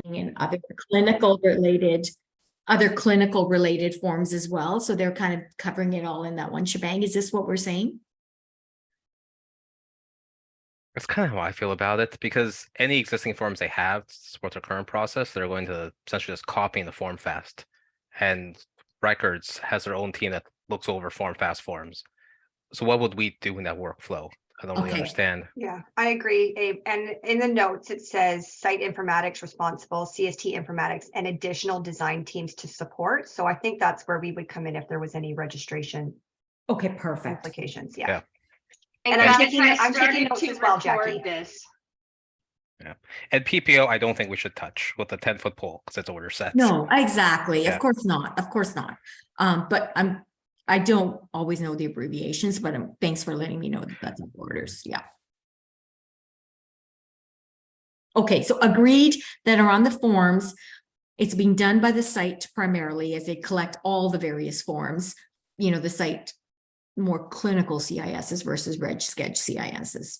and other clinical related forms as well. So they're kind of covering it all in that one shebang. Is this what we're saying? That's kind of how I feel about it, because any existing forms they have to support their current process, they're going to essentially just copying the form fast. And records has their own team that looks over form fast forms. So what would we do in that workflow? I don't really Okay. understand. Yeah, I agree, Abe. And in the notes, it says site informatics responsible, CST informatics, and additional design teams to support. So I think that's where we would come in if there was any registration Okay, perfect. implications. Yeah. Yeah. And And I'm guys, taking- I I'm taking started notes to as well, record Jackie. this. Yeah. And PPO, I don't think we should touch with the 10-foot pole because it's order sets. No, exactly. Yeah. Of course not. Of course not. But I don't always know the abbreviations, but thanks for letting me know that that's in orders. Yeah. Okay, so agreed that are on the forms. It's being done by the site primarily as they collect all the various forms, the site more clinical CISs versus reg sketch CISs.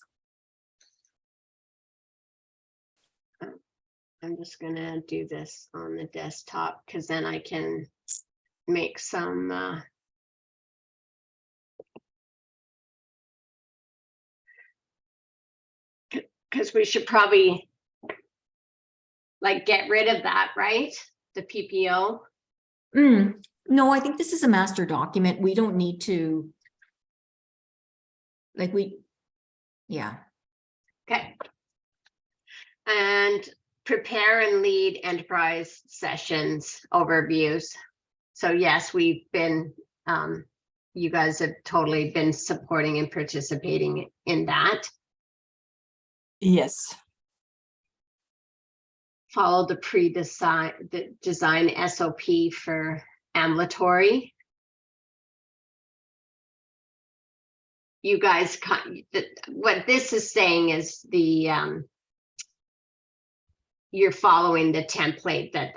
I'm just gonna do this on the desktop because then I can make some because we should probably like get rid of that, right? The PPO. No, I think this is a master document. We don't need to. Yeah. Okay. And prepare and lead enterprise sessions overviews. So yes, we've been, you guys have totally been supporting and participating in that. Yes. Follow the design SOP for ambulatory. You guys, what this is saying is you're following the template that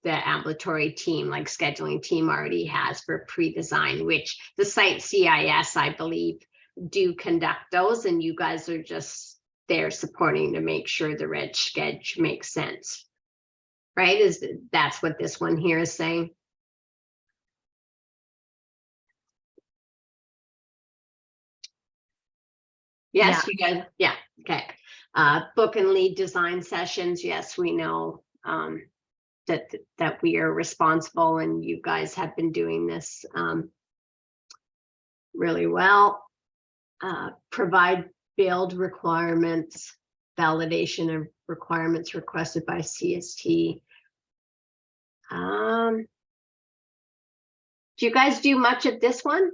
the ambulatory team, like scheduling team, already has for pre-design, which the site CIS, I believe, do conduct those, and you guys are just there supporting to make sure the reg sketch makes sense, right? That's what this one here is saying? Yes, you guys, yeah, okay. Book and lead design sessions. Yes, we know that we are responsible, and you guys have been doing this really well. Provide build requirements, validation of requirements requested by CST. Do you guys do much of this one?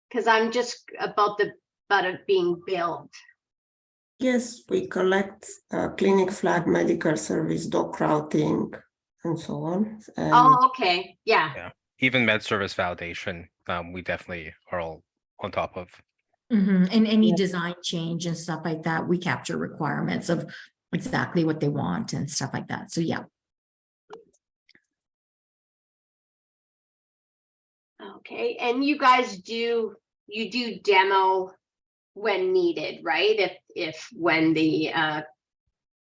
Because I'm just about it being built. Yes, we collect clinic flag, medical service, doc routing, and so on. Oh, okay. Yeah. Yeah. Even med service validation, we definitely are all on top of. And any design change and stuff like that, we capture requirements of exactly what they want and stuff like that. So yeah. Okay, and you guys do demo when needed, right? If when the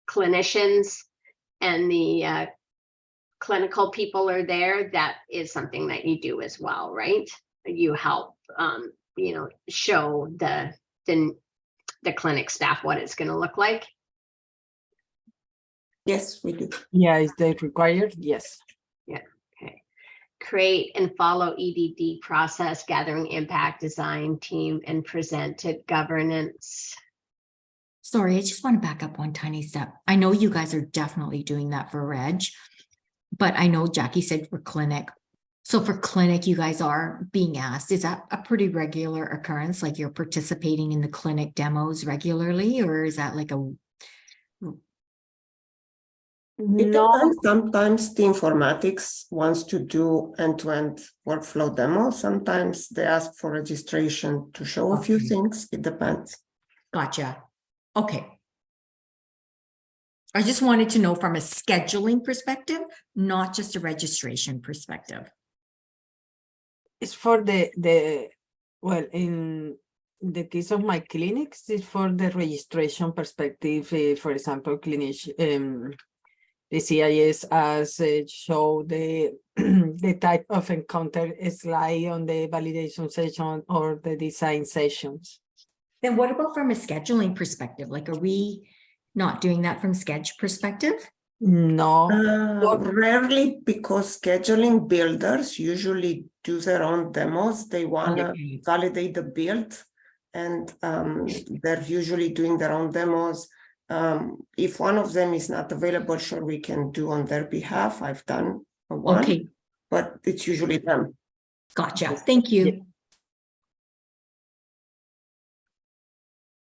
clinicians and the clinical people are there, that is something that you do as well, right? You help show the clinic staff what it's going to look like. Yes, we do. Yeah, is that required? Yes. Yeah. Okay. Create and follow EDD process, gathering impact, design team, and presented governance. Sorry, I just want to back up one tiny step. I know you guys are definitely doing that for reg, but I know Jackie said for clinic. So for clinic, you guys are being asked, is that a pretty regular occurrence? Like you're participating in the clinic demos regularly, or is that like a... No. Sometimes the informatics wants to do end-to-end workflow demo. Sometimes they ask for registration to show a few things. It depends. Gotcha. Okay. I just wanted to know from a scheduling perspective, not just a registration perspective. It's for well, in the case of my clinics, it's for the registration perspective. For example, the CIS as show the the type of encounter slide on the validation session or the design sessions. Then what about from a scheduling perspective? Like, are we not doing that from sketch perspective? No, Rarely, because scheduling builders usually do their own demos. They want to Okay. validate the build, and they're usually doing their own demos. If one of them is not available, sure, we can do on their behalf. I've done one, Okay, but it's usually them. gotcha. Thank you.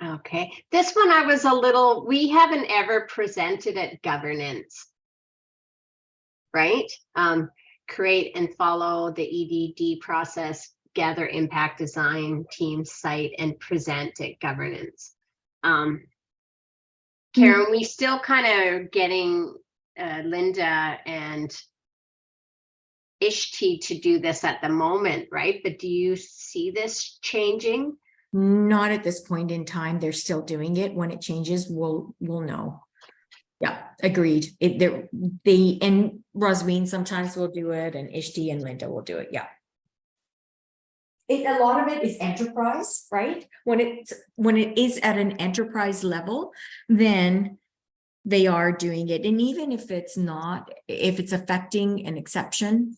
Okay, this one I was a little, we haven't ever presented at governance. Right? Create and follow the EDD process, gather impact design, team site, and present at governance. Karen, we still kind of getting Linda and Ishti to do this at the moment, right? But do you see this changing? Not at this point in time. They're still doing it. When it changes, we'll know. Yeah, agreed. They and Rosween sometimes will do it, and Ishti and Linda will do it. Yeah. A lot of it is enterprise, right? When it is at an enterprise level, then they are doing it. And even if it's not, if it's affecting an exception,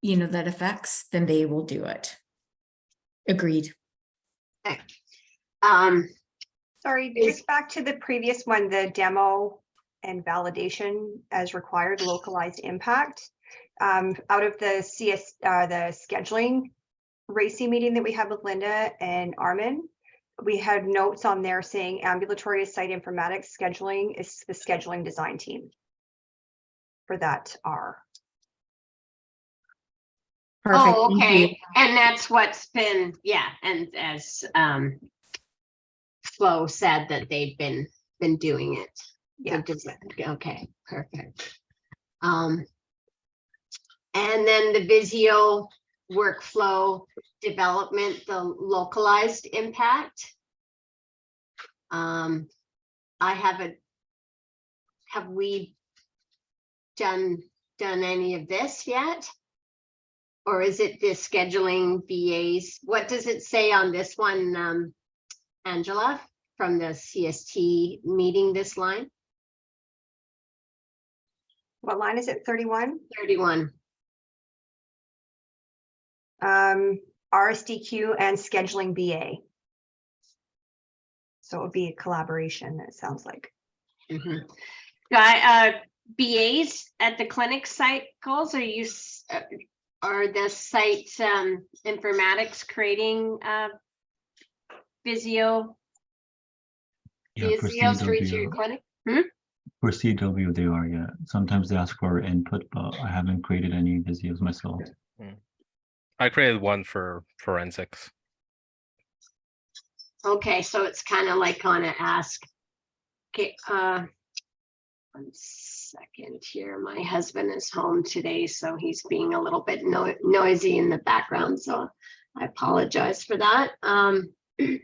that affects, then they will do it. Agreed. Okay. Sorry, just back to the previous one, the demo and validation as required, localized impact. Out of the the scheduling RACI meeting that we had with Linda and Armin, we had notes on there saying ambulatory site informatics scheduling is the scheduling design team for that R. Perfect. Oh, Thank okay. you. And that's what's been, yeah, and as Flo said that they've been doing it. Yeah. Okay, perfect. And then the Visio workflow development, the localized impact. I have we done any of this yet? Or is it the scheduling BAs? What does it say on this one, Angela, from the CST meeting, this line? What line is it? 31? 31. RSDQ and scheduling BA. So it would be a collaboration, it sounds like. Mm-hmm. BAs at the clinic cycles, are the site informatics creating Visio straight to your clinic? For CW, they are, yeah. Sometimes they ask for input, but I haven't created any Visios myself. I created one for forensics. Okay, so it's kind of like on an ask. Okay, 1 second here. My husband is home today, so he's being a little bit noisy in the background, so I apologize for that. Then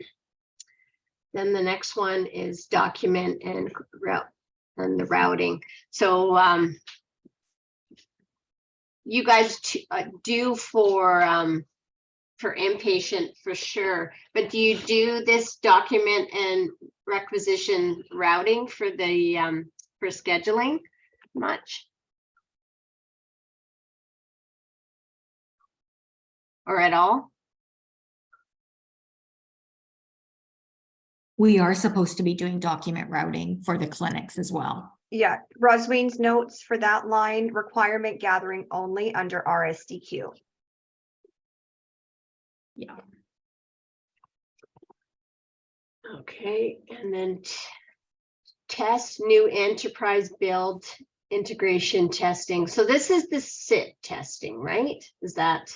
the next one is document and the routing. So you guys do for inpatient for sure, but do you do this document and requisition routing for the for scheduling much? Or at all? We are supposed to be doing document routing for the clinics as well. Yeah, Rosween's notes for that line, requirement gathering only under RSDQ. Yeah. Okay, and then test new enterprise build integration testing. So this is the SIT testing, right? Is that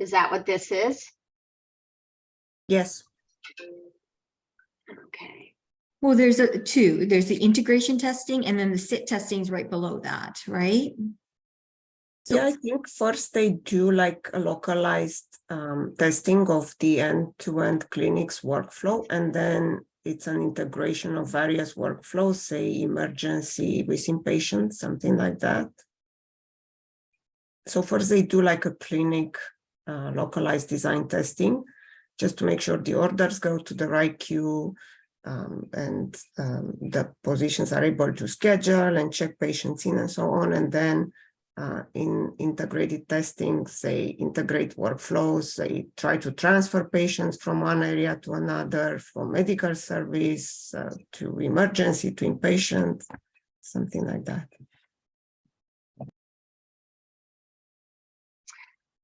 what this is? Yes. Okay. Well, there's two. There's the integration testing, and then the SIT testing is right below that, right? So, Yeah, I think first they do like a localized testing of the end-to-end clinics workflow, and then it's an integration of various workflows, say emergency with inpatient, something like that. So first they do like a clinic localized design testing, just to make sure the orders go to the right queue, and the positions are able to schedule and check patients in and so on. And then in integrated testing, they integrate workflows, they try to transfer patients from one area to another, from medical service to emergency to inpatient, something like that.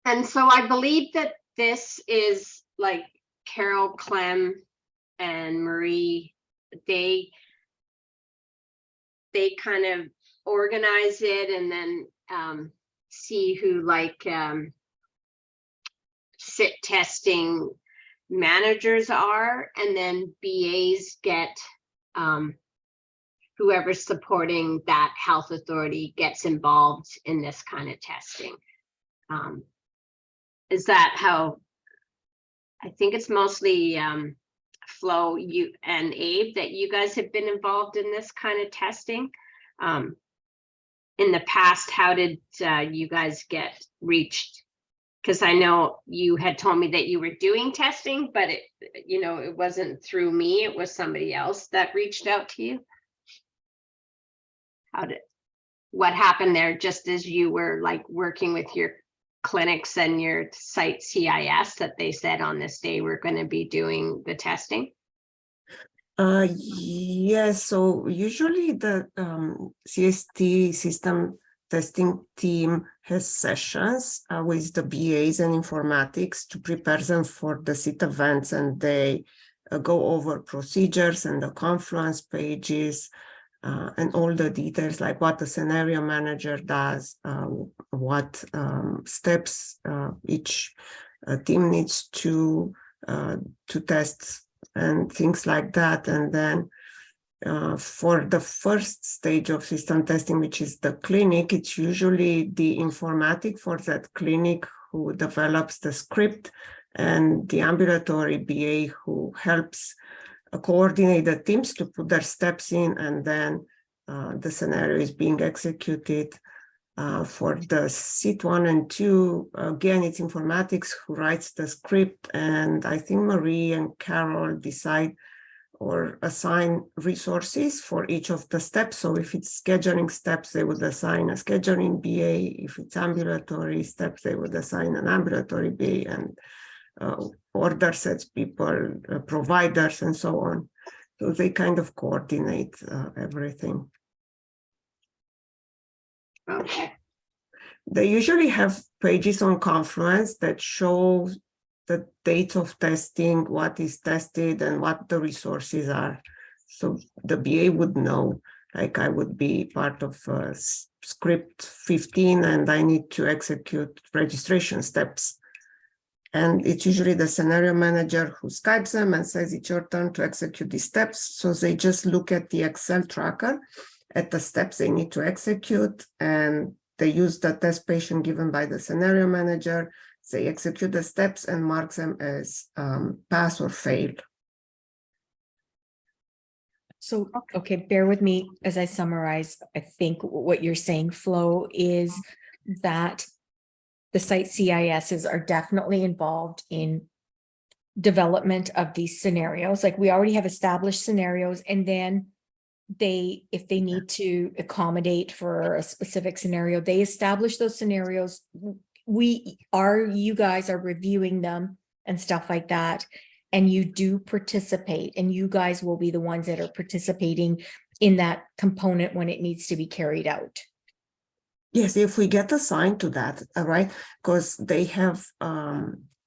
And so I believe that this is like Carol, Clem, and Marie, they kind of organize it and then see who like sit testing managers are, and then BAs get whoever's supporting that health authority gets involved in this kind of testing. Is that how? I think it's mostly Flo, you and Abe that you guys have been involved in this kind of testing. In the past, how did you guys get reached? Because I know you had told me that you were doing testing, but it wasn't through me, it was somebody else that reached out to you. What happened there, just as you were like working with your clinics and your site CIS, that they said on this day we're going to be doing the testing? Yes, so usually the CST system testing team has sessions with the BAs and informatics to prepare them for the SIT events, and they go over procedures and the Confluence pages and all the details, like what the scenario manager does, what steps each team needs to test, and things like that. And then for the first stage of system testing, which is the clinic, it's usually the informatic for that clinic who develops the script, and the ambulatory BA who helps coordinate the teams to put their steps in, and then the scenario is being executed. For the SIT 1 and 2, again, it's informatics who writes the script, and I think Marie and Carol decide or assign resources for each of the steps. So if it's scheduling steps, they would assign a scheduling BA. If it's ambulatory steps, they would assign an ambulatory BA, and order sets people, providers, and so on. So they kind of coordinate everything. Okay. They usually have pages on Confluence that show the dates of testing, what is tested, and what the resources are. So the BA would know, like I would be part of script 15 and I need to execute registration steps. And it's usually the scenario manager who Skypes them and says, it's your turn to execute these steps. So they just look at the Excel tracker at the steps they need to execute, and they use the test patient given by the scenario manager. They execute the steps and mark them as pass or fail. So, okay, bear with me as I summarize. I think what you're saying, Flo, is that the site CISs are definitely involved in development of these scenarios. Like we already have established scenarios, and then if they need to accommodate for a specific scenario, they establish those scenarios. You guys are reviewing them and stuff like that. And you do participate, and you guys will be the ones that are participating in that component when it needs to be carried out. Yes, if we get assigned to that, right? Because they have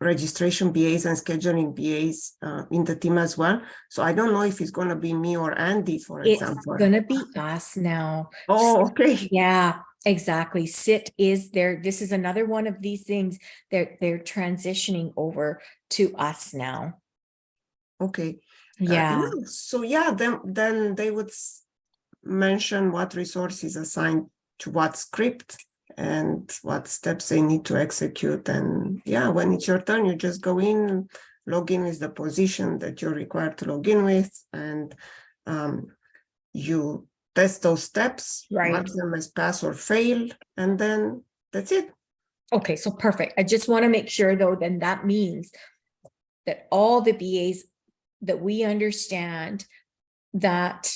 registration BAs and scheduling BAs in the team as well. So I don't know if it's going to be me or Andy, for example. It's going to be us now. Oh, okay. Yeah, exactly. SIT is there. This is another one of these things that they're transitioning over to us now. Okay. Yeah. So yeah, then they would mention what resources assigned to what script and what steps they need to execute. And yeah, when it's your turn, you just go in, login with the position that you're required to log in with, and you test those steps, Right. mark them as pass or fail, and then that's it. Okay, so perfect. I just want to make sure though, then that means that all the BAs that we understand that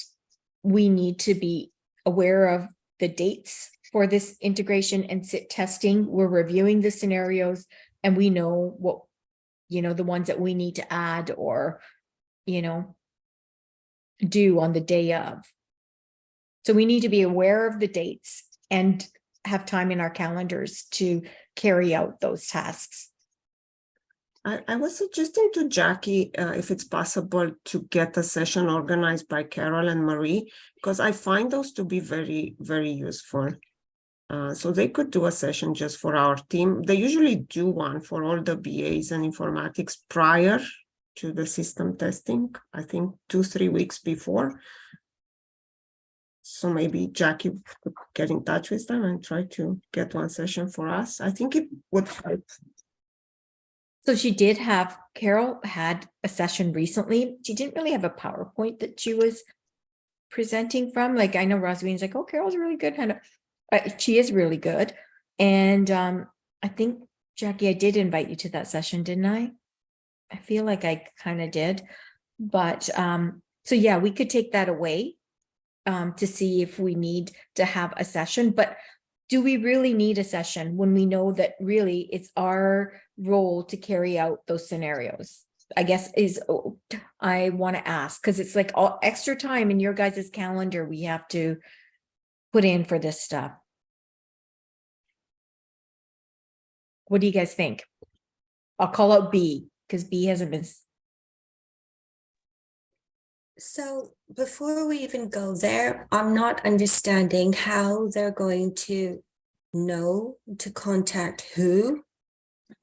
we need to be aware of the dates for this integration and sit testing. We're reviewing the scenarios and we know what, the ones that we need to add or, do on the day of. So we need to be aware of the dates and have time in our calendars to carry out those tasks. I was suggesting to Jackie if it's possible to get a session organized by Carol and Marie, because I find those to be very, very useful. So they could do a session just for our team. They usually do one for all the BAs and informatics prior to the system testing, I think 2-3 weeks before. So maybe Jackie could get in touch with them and try to get one session for us. I think it would help. So Carol had a session recently. She didn't really have a PowerPoint that she was presenting from. Like, I know Rosaline's like, oh, Carol's really good. She is really good. And I think, Jackie, I did invite you to that session, didn't I? I feel like I kind of did. But so yeah, we could take that away to see if we need to have a session. But do we really need a session when we know that really it's our role to carry out those scenarios? I guess I want to ask, because it's like all extra time in your guys' calendar we have to put in for this stuff. What do you guys think? I'll call out B because B hasn't been. So before we even go there, I'm not understanding how they're going to know to contact who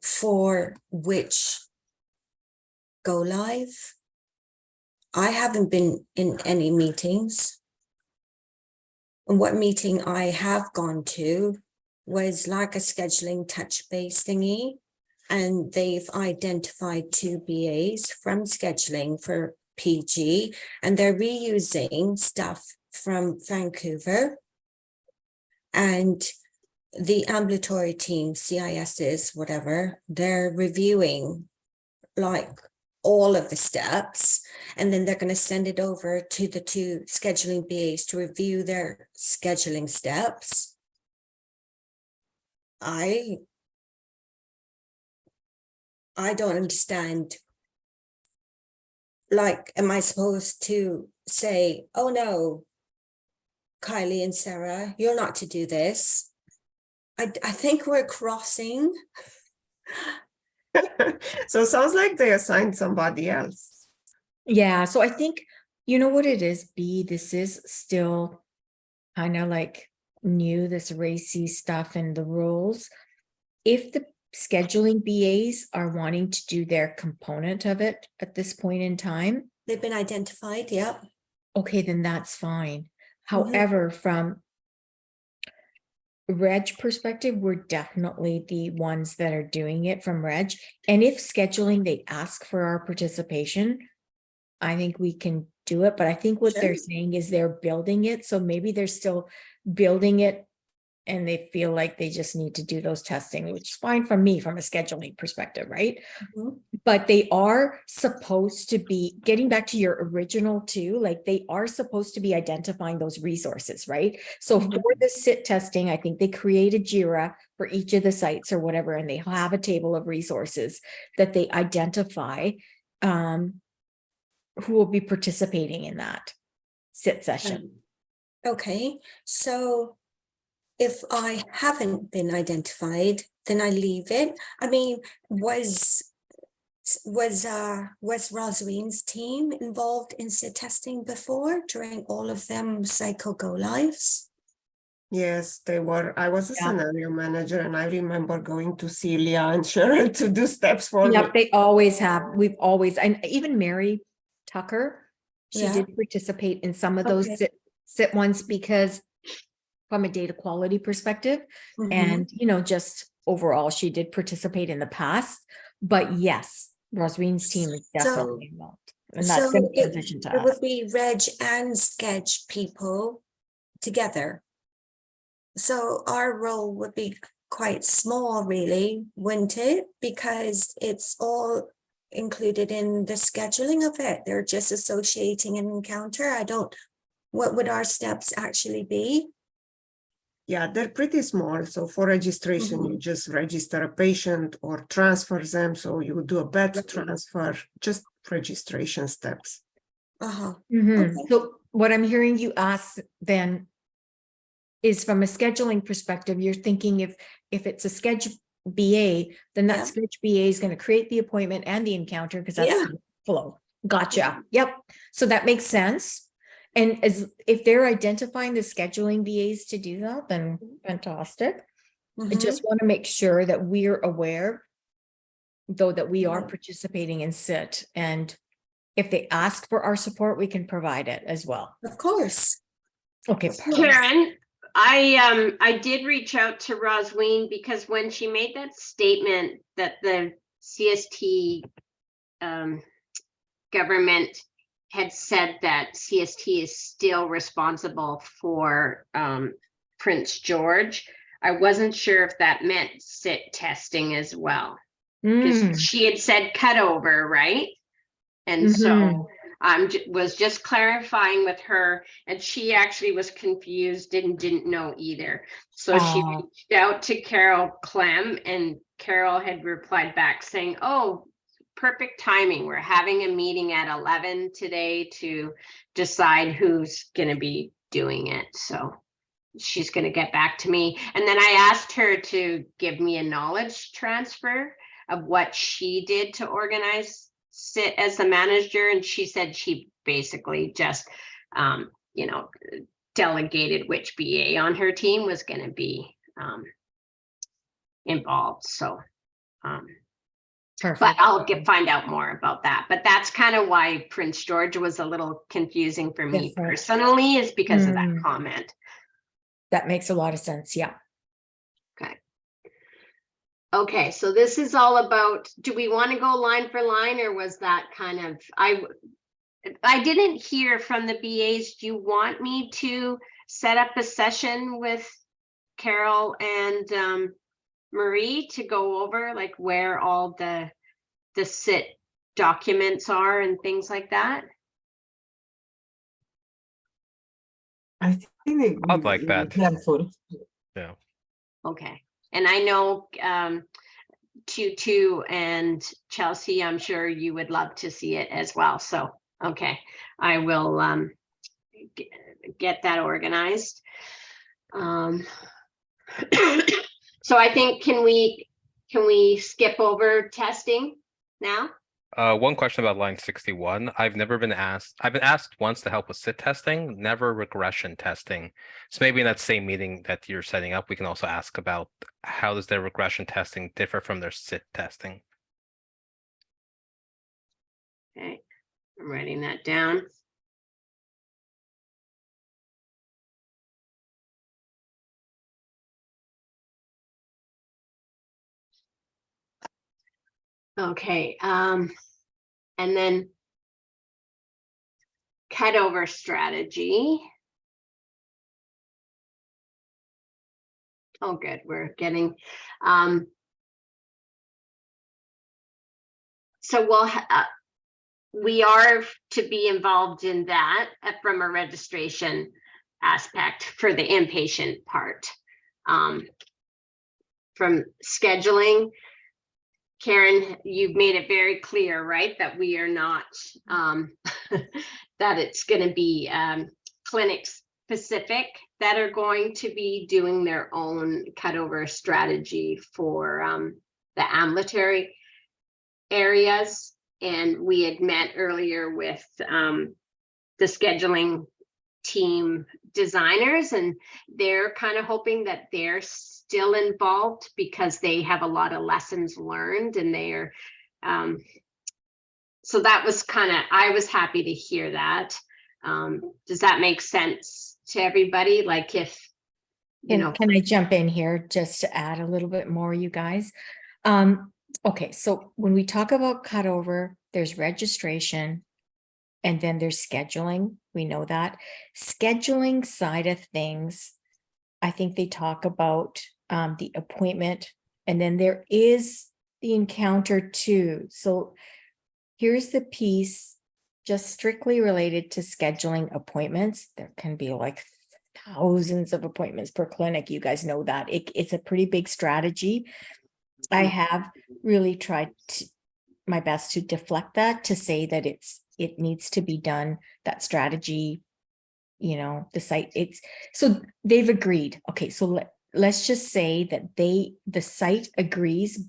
for which go live. I haven't been in any meetings. And what meeting I have gone to was like a scheduling touch base thingy. And they've identified 2 BAs from scheduling for PG, and they're reusing stuff from Vancouver. And the ambulatory team, CISs, whatever, they're reviewing like all of the steps, and then they're going to send it over to the 2 scheduling BAs to review their scheduling steps. I don't understand. Like, am I supposed to say, oh no, Kylie and Sarah, you're not to do this? I think we're crossing. So it sounds like they assigned somebody else. Yeah, so I think, you know what it is, B, this is still kind of like new, this racy stuff and the rules. If the scheduling BAs are wanting to do their component of it at this point in time, They've been identified, yep. okay, then that's fine. However, from Reg perspective, we're definitely the ones that are doing it from Reg. And if scheduling, they ask for our participation, I think we can do it. But I think what they're saying is they're building it. So maybe they're still building it and they feel like they just need to do those testing, which is fine from me from a scheduling perspective, right? But they are supposed to be, getting back to your original too, like they are supposed to be identifying those resources, right? So for the sit testing, I think they created JIRA for each of the sites or whatever, and they have a table of resources that they identify who will be participating in that sit session. Okay, so if I haven't been identified, then I leave it. I mean, was Rosaline's team involved in sit testing before during all of them psycho go lives? Yes, they were. I was a scenario manager, and I remember going to Celia and Cheryl to do steps for me. They always have. We've always, and even Mary Tucker, she did participate in some of those sit ones because from a data quality perspective, and just overall, she did participate in the past. But yes, Rosween's team is So- definitely involved. And that's So gonna it- transition to It us. would be Reg and Sketch people together. So our role would be quite small, really, wouldn't it? Because it's all included in the scheduling of it. They're just associating an encounter. What would our steps actually be? Yeah, they're pretty small. So for registration, you just register a patient or transfer them. So you would do a bed transfer, just registration steps. Uh-huh. Mhm. Okay. So what I'm hearing you ask then is from a scheduling perspective, you're thinking if it's a sketch BA, then that Yeah. sketch BA is going to create the appointment and the encounter because that's Yeah. the flow. Gotcha. Yep. So that makes sense. And as if they're identifying the scheduling BAs to do that, then fantastic. I Mhm. just want to make sure that we're aware, though, that we are Right. participating in SIT, and if they ask for our support, we can provide it as well. Of course. Okay. Of course. Karen, I did reach out to Rosween because when she made that statement that the CST government had said that CST is still responsible for Prince George, I wasn't sure if that meant SIT testing as well. Because Mm, she had said cutover, right? And Mhm. so was just clarifying with her, and she actually was confused and didn't know either. So she Oh. reached out to Carol Clem, and Carol had replied back saying, "Oh, perfect timing. We're having a meeting at 11 today to decide who's going to be doing it." So she's going to get back to me. And then I asked her to give me a knowledge transfer of what she did to organize SIT as the manager. And she said she basically just, delegated which BA on her team was going to be involved. So, but Perfect. I'll find out more about that. But that's kind of why Prince George was a little confusing for me Different. personally, is because of that Mm. comment. That makes a lot of sense. Yeah. Okay, so this is all about, do we want to go line for line, or was that kind of, I didn't hear from the BAs. Do you want me to set up a session with Carol and Marie to go over like where all the SIT documents are and things like that? I think it I'd would like be that. helpful. Yeah. Okay, and I know Tutu and Chelsea, I'm sure you would love to see it as well. So, okay, I will get that organized. So I think, can we skip over testing now? One question about line 61. I've been asked once to help with SIT testing, never regression testing. So maybe in that same meeting that you're setting up, we can also ask about how does their regression testing differ from their SIT testing? Okay, I'm writing that down. Okay, and then cutover strategy. Oh, good, we're getting, so we are to be involved in that from a registration aspect for the inpatient part. From scheduling, Karen, you've made it very clear, right, that we are not, that it's going to be clinic specific that are going to be doing their own cutover strategy for the ambulatory areas. And we had met earlier with the scheduling team designers, and they're kind of hoping that they're still involved because they have a lot of lessons learned, and they're so that was kind of, I was happy to hear that. Does that make sense to everybody? Like, if you know, Can I jump in here just to add a little bit more, you guys? Okay, so when we talk about cutover, there's registration and then there's scheduling. We know that. Scheduling side of things, I think they talk about the appointment, and then there is the encounter too. So here's the piece just strictly related to scheduling appointments. There can be like thousands of appointments per clinic. You guys know that. It's a pretty big strategy. I have really tried my best to deflect that, to say that it needs to be done, that strategy, the site, so they've agreed. Okay, so let's just say that the site agrees.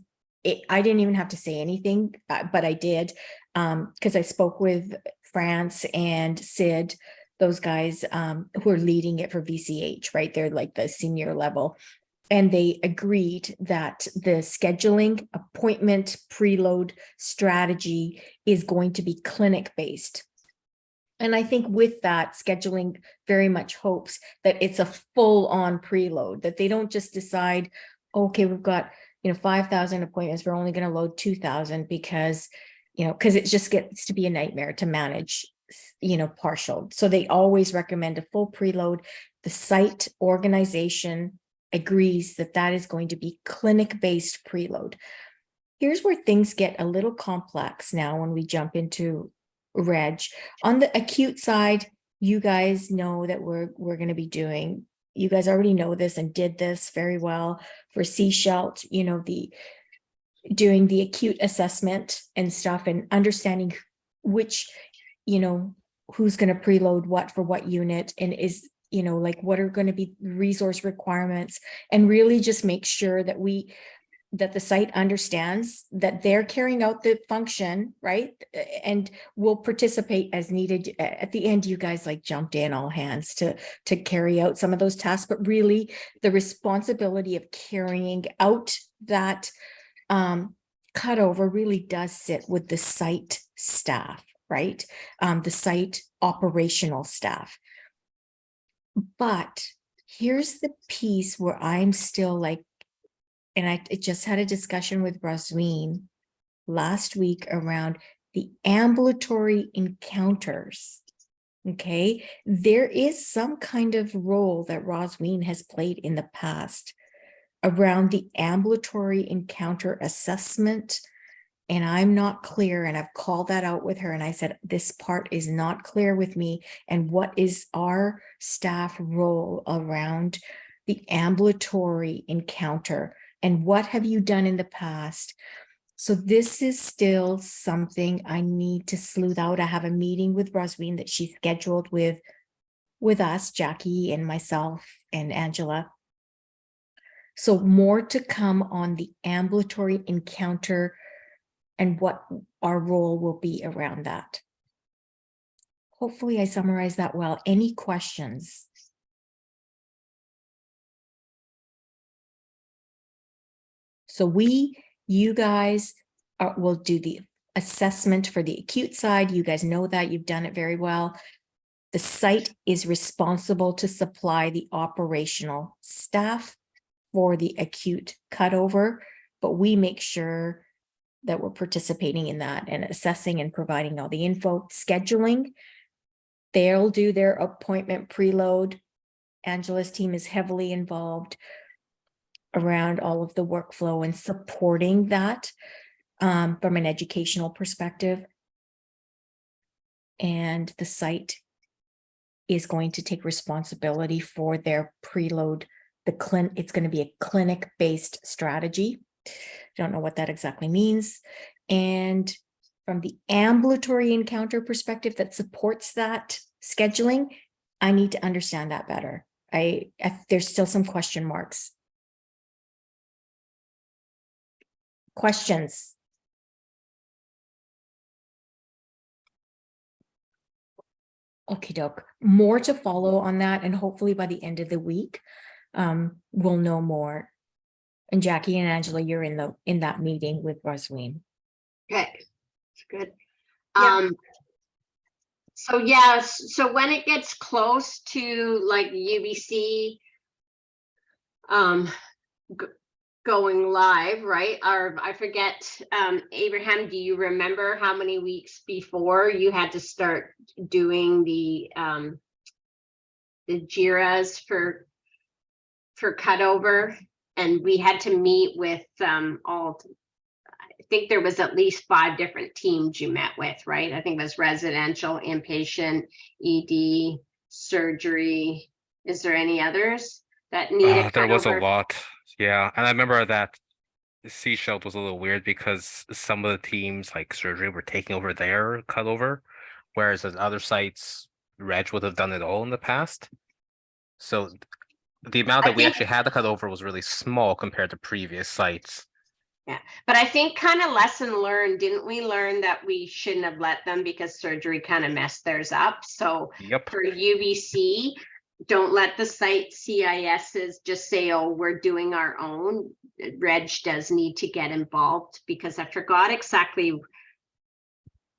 I didn't even have to say anything, but I did, because I spoke with France and Sid, those guys who are leading it for VCH, right? They're like the senior level. And they agreed that the scheduling appointment preload strategy is going to be clinic-based. And I think with that, scheduling very much hopes that it's a full-on preload, that they don't just decide, okay, we've got 5,000 appointments, we're only going to load 2,000 because it just gets to be a nightmare to manage partial. So they always recommend a full preload. The site organization agrees that that is going to be clinic-based preload. Here's where things get a little complex now when we jump into reg. On the acute side, you guys know that we're going to be doing, you guys already know this and did this very well for Seashelt, doing the acute assessment and stuff, and understanding which, who's going to preload what for what unit, and is, like what are going to be resource requirements, and really just make sure that that the site understands that they're carrying out the function, right? And will participate as needed. At the end, you guys like jumped in all hands to carry out some of those tasks, but really the responsibility of carrying out that cutover really does sit with the site staff, right? The site operational staff. But here's the piece where I'm still like, and I just had a discussion with Rosween last week around the ambulatory encounters. Okay, there is some kind of role that Rosween has played in the past around the ambulatory encounter assessment. And I'm not clear, and I've called that out with her, and I said, this part is not clear with me. And what is our staff role around the ambulatory encounter? And what have you done in the past? So this is still something I need to sleuth out. I have a meeting with Rosween that she scheduled with us, Jackie and myself and Angela. So more to come on the ambulatory encounter and what our role will be around that. Hopefully I summarized that well. Any questions? So you guys will do the assessment for the acute side. You guys know that, you've done it very well. The site is responsible to supply the operational staff for the acute cutover, but we make sure that we're participating in that and assessing and providing all the info. Scheduling, they'll do their appointment preload. Angela's team is heavily involved around all of the workflow and supporting that from an educational perspective. And the site is going to take responsibility for their preload. It's going to be a clinic-based strategy. Don't know what that exactly means. And from the ambulatory encounter perspective that supports that scheduling, I need to understand that better. There's still some question marks. Questions? Okie doke. More to follow on that, and hopefully by the end of the week, we'll know more. And Jackie and Angela, you're in that meeting with Rosween. Okay, it's good. Yeah. So yes, so when it gets close to like UBC going live, right? Or I forget, Abraham, do you remember how many weeks before you had to start doing the JIRAs for cutover? And we had to meet with I think there was at least 5 different teams you met with, right? I think it was residential, inpatient, ED, surgery. Is there any others that need a There was a cutover? lot. Yeah. And I remember that Seashell was a little weird because some of the teams like surgery were taking over their cutover, whereas at other sites, Reg would have done it all in the past. So the amount I that we think- actually had to cut over was really small compared to previous sites. Yeah, but I think kind of lesson learned, didn't we learn that we shouldn't have let them because surgery kind of messed theirs up? So Yep. for UBC, don't let the site CISs just say, oh, we're doing our own. Reg does need to get involved because I forgot exactly.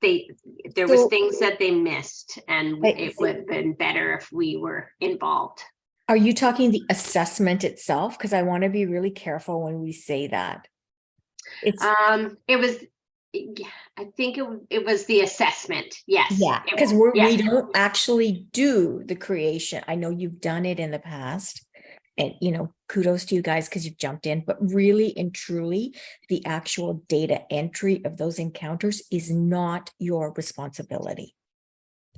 There was So- things that they missed and Right. it would have been better if we were involved. Are you talking the assessment itself? Because I want to be really careful when we say that. It's, It was, I think it was the assessment. Yes. yeah, it because was- we yeah. don't actually do the creation. I know you've done it in the past. And, you know, kudos to you guys because you've jumped in, but really and truly, the actual data entry of those encounters is not your responsibility.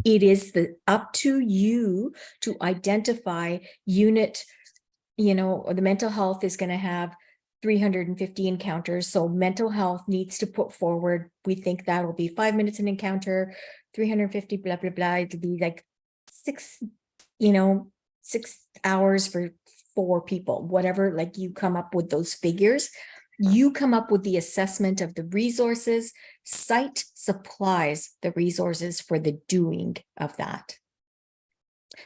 It is up to you to identify unit, you know, or the mental health is going to have 350 encounters. So mental health needs to put forward, we think that'll be 5 minutes an encounter, 350, blah, blah, blah. It'll be like 6 hours for 4 people, whatever, like you come up with those figures. You come up with the assessment of the resources, site supplies the resources for the doing of that.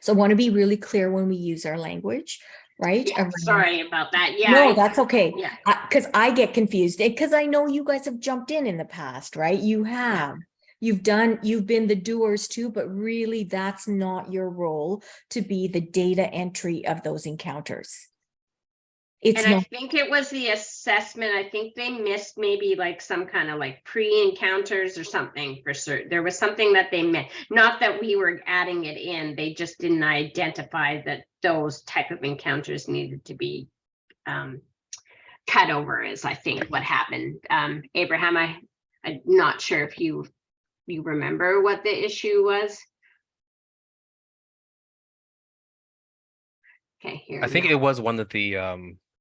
So I want to be really clear when we use our language, right? Yeah, Around- sorry about that. Yeah. No, that's okay. Yeah. Because I get confused because I know you guys have jumped in the past, right? You have. You've been the doers too, but really that's not your role to be the data entry of those encounters. It's And I not, think it was the assessment. I think they missed maybe like some kind of like pre-encounters or something for certain. There was something that they missed. Not that we were adding it in. They just didn't identify that those type of encounters needed to be cut over is I think what happened. Abraham, I'm not sure if you remember what the issue was. Okay, here. I think it was one of the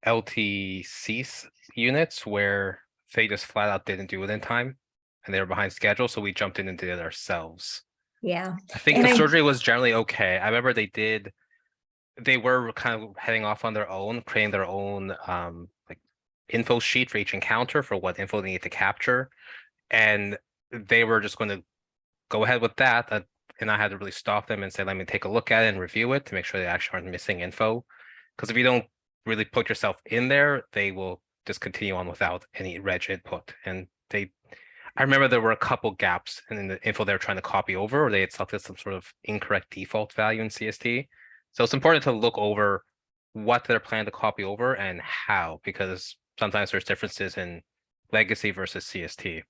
LTC units where they just flat out didn't do it in time and they were behind schedule. So we jumped in and did it ourselves. yeah. I think And the I- surgery was generally okay. I remember they were kind of heading off on their own, creating their own like info sheet for each encounter for what info they need to capture. And they were just going to go ahead with that. And I had to really stop them and say, let me take a look at it and review it to make sure they actually aren't missing info. Because if you don't really put yourself in there, they will just continue on without any reg input. And I remember there were a couple gaps in the info they were trying to copy over, or they had selected some sort of incorrect default value in CST. So it's important to look over what they're planning to copy over and how, because sometimes there's differences in legacy versus CST.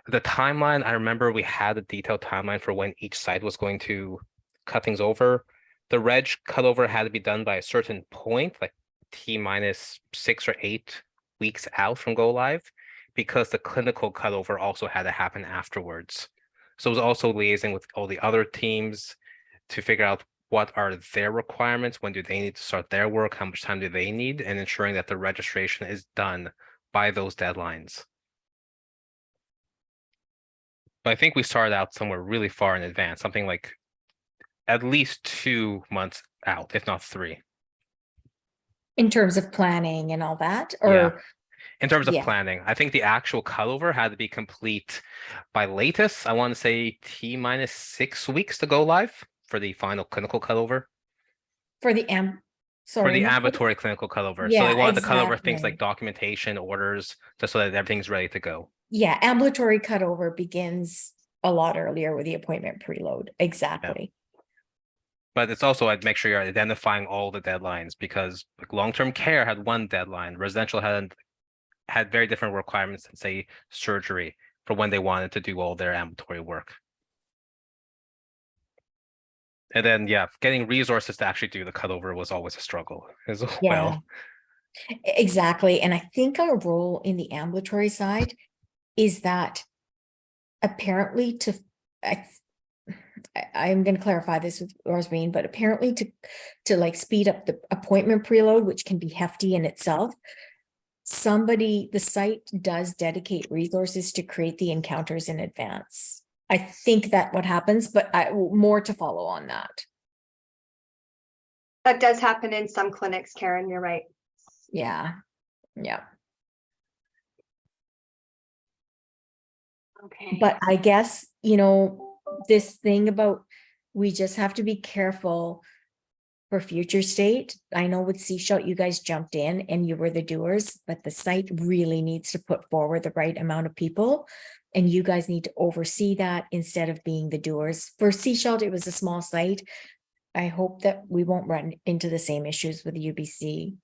The timeline, I remember we had a detailed timeline for when each site was going to cut things over. The reg cutover had to be done by a certain point, like T-6 or 8 weeks out from go live, because the clinical cutover also had to happen afterwards. So it was also liaising with all the other teams to figure out what are their requirements, when do they need to start their work, how much time do they need, and ensuring that the registration is done by those deadlines. But I think we started out somewhere really far in advance, something like at least 2 months out, if not 3. In terms of planning and all that, Yeah. or In terms of Yeah. planning, I think the actual cutover had to be complete by latest, I want to say T-6 weeks to go live for the final clinical cutover, for the for sorry, the no, ambulatory clinical cutover. So Yeah, they wanted to cut over things exactly. like documentation, orders, just so that everything's ready to go. yeah, ambulatory cutover begins a lot earlier with the appointment preload. Exactly. But it's also, I'd make sure you're identifying all the deadlines, because like long-term care had one deadline, residential had very different requirements than say surgery for when they wanted to do all their ambulatory work. And then, yeah, getting resources to actually do the cutover was always a struggle as well. Exactly. And I think our role in the ambulatory side is that apparently I'm going to clarify this with Rosween, but apparently to like speed up the appointment preload, which can be hefty in itself, the site does dedicate resources to create the encounters in advance. I think that what happens, but more to follow on that. That does happen in some clinics, Karen, you're right. Yeah. Yeah. Okay. But I guess, this thing about, we just have to be careful for future state. I know with Seashell, you guys jumped in and you were the doers, but the site really needs to put forward the right amount of people. And you guys need to oversee that instead of being the doers. For Seashell, it was a small site. I hope that we won't run into the same issues with UBC.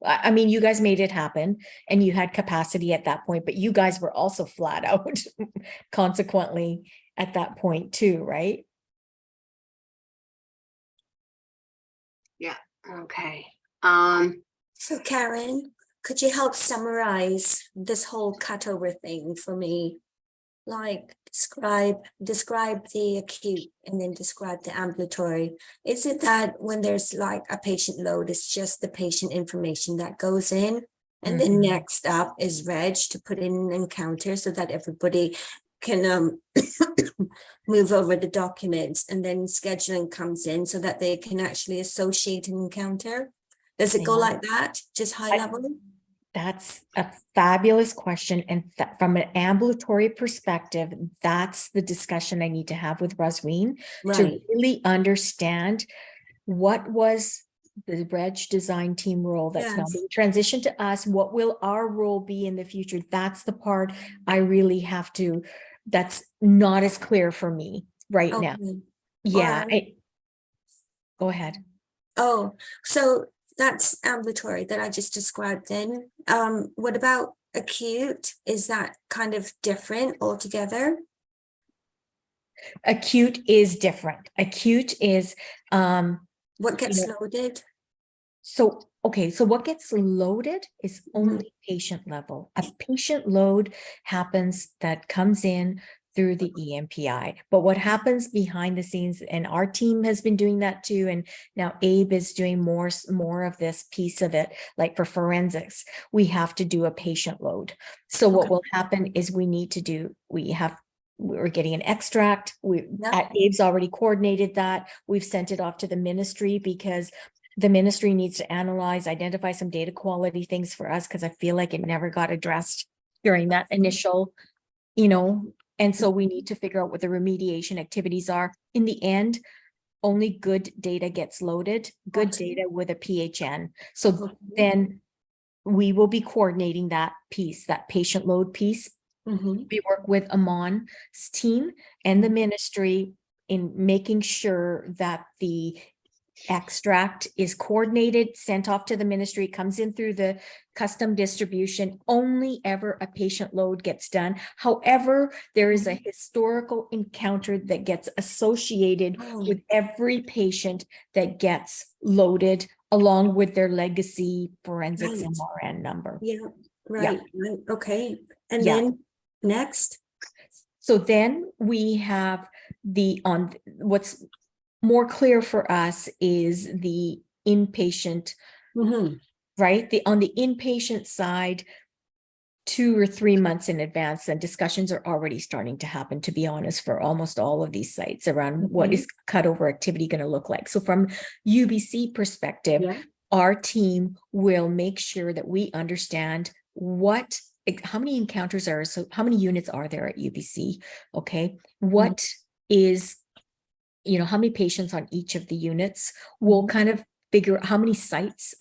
I mean, you guys made it happen and you had capacity at that point, but you guys were also flat out consequently at that point too, right? Yeah, okay. So Karen, could you help summarize this whole cutover thing for me? Like describe the acute and then describe the ambulatory. Is it that when there's like a patient load, it's just the patient information that goes in? And then next up is reg to put in an encounter so that everybody can move over the documents, and then scheduling comes in so that they can actually associate an encounter. Does it go Yeah. like that? Just high level? That's a fabulous question. And from an ambulatory perspective, that's the discussion I need to have with Rosween to Right. really understand what was the reg design team role that's now Yes. being transitioned to us. What will our role be in the future? That's the part I really have to, that's not as clear for me right now. Okay. Yeah. Alright. Go ahead. Oh, so that's ambulatory that I just described then. What about acute? Is that kind of different altogether? Acute is different. Acute is, What gets Yeah. loaded? so what gets loaded is Mhm. only patient level. A patient load happens that comes in through the EMPI. But what happens behind the scenes, and our team has been doing that too, and now Abe is doing more of this piece of it, like for forensics, we have to do a patient load. So what Okay. will happen is we're getting an extract. Yeah. Abe's already coordinated that. We've sent it off to the ministry because the ministry needs to identify some data quality things for us, because I feel like it never got addressed during that initial, and so we need to figure out what the remediation activities are. In the end, only good data gets loaded, good Okay. data with a PHN. So Okay. then we will be coordinating that piece, that patient load piece. Mhm. We work with Amon's team and the ministry in making sure that the extract is coordinated, sent off to the ministry, comes in through the custom distribution. Only ever a patient load gets done. However, there is a historical encounter that gets associated Oh. with every patient that gets loaded, along with their legacy forensics Right. MRN number. Yeah, right, right, okay. And Yeah. then next, So then we have what's more clear for us is the inpatient, Mhm. right? On the inpatient side, 2 or 3 months in advance, and discussions are already starting to happen, to be honest, for almost all of these sites around what is cutover activity going to look like. So from UBC perspective, Yeah. our team will make sure that we understand how many encounters how many units are there at UBC? Okay. What is, how many patients on each of the units? We'll kind of figure out how many sites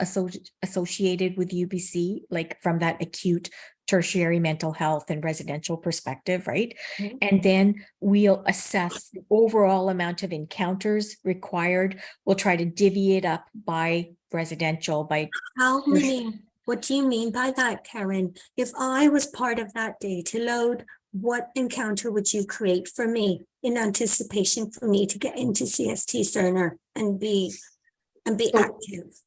associated with UBC, like from that acute tertiary mental health and residential perspective, right? Mhm. And then we'll assess the overall amount of encounters required. We'll try to divvy it up by residential, by How many, what do you mean by that, Karen? If I was part of that data load, what encounter would you create for me in anticipation for me to get into CST Cerner and be So- active?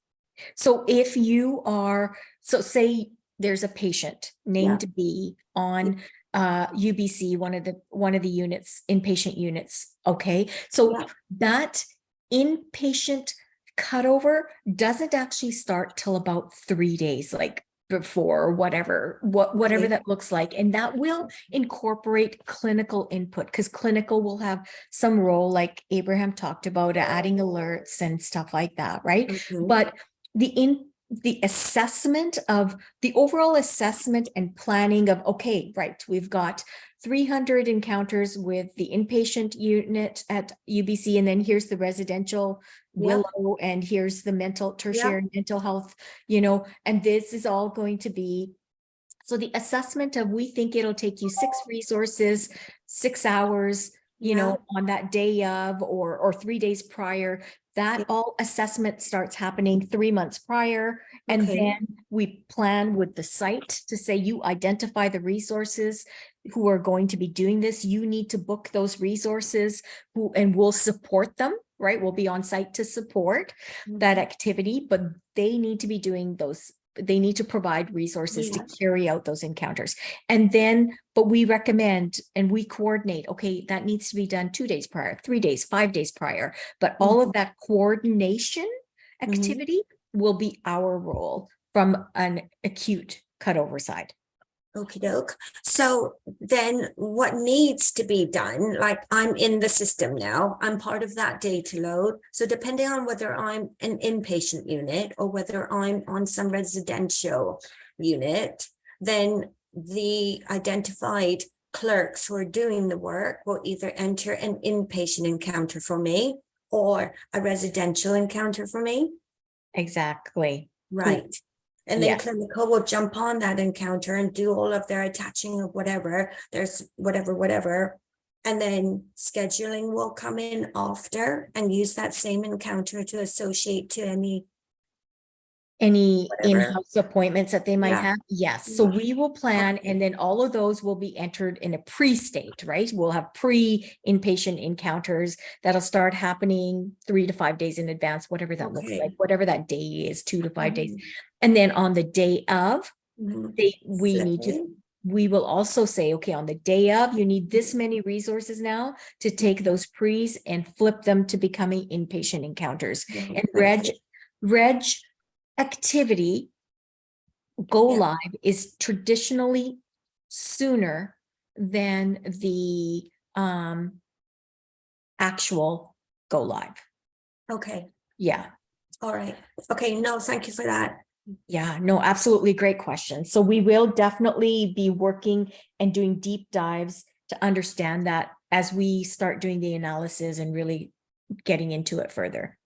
So if you are, so say there's a patient named B on UBC, one of the units, inpatient units, okay? So Yeah. that inpatient cutover doesn't actually start till about 3 days, like before, or whatever Okay. that looks like. And that will incorporate clinical input, because clinical will have some role, like Abraham talked about, adding alerts and stuff like that, right? Mhm. But the assessment of the overall assessment and planning of, okay, right, we've got 300 encounters with the inpatient unit at UBC, and then here's the residential Yep. Willow, and here's the tertiary mental health, and this is all going to be, so the assessment of, we think it'll take you 6 resources, 6 hours, on that day of, or 3 days prior. That all assessment starts happening 3 months prior. And Okay. then we plan with the site to say, you identify the resources who are going to be doing this. You need to book those resources and we'll support them, right? We'll be on site to support that activity, but they need to be doing those. They need to provide resources to Yes. carry out those encounters. And then, but we recommend and we coordinate, okay, that needs to be done 2 days prior, 3 days, 5 days prior. But all of that coordination activity will be our role from an acute cutover side. Okie doke. So then what needs to be done, like I'm in the system now, I'm part of that data load. So depending on whether I'm an inpatient unit or whether I'm on some residential unit, then the identified clerks who are doing the work will either enter an inpatient encounter for me or a residential encounter for me. Exactly. Right. And then Yes. clinical will jump on that encounter and do all of their attaching of whatever, there's whatever. And then scheduling will come in after and use that same encounter to associate to any. Any Whatever. in-house appointments that they might Yeah. have? Yes. So Yeah. we will plan, and then all of those will be entered in a pre-state, right? We'll have pre-inpatient encounters that'll start happening 3 to 5 days in advance, whatever that looks Okay. like, whatever that day is, 2 to 5 days. And then on the day of, we will also say, okay, on the day of, you need this many resources now to take those pre's and flip them to becoming inpatient encounters. And reg activity go Yeah. live is traditionally sooner than the actual go live. Okay, Yeah. all right. Okay, no, thank you for that. Yeah, no, absolutely great question. So we will definitely be working and doing deep dives to understand that as we start doing the analysis and really getting into it further.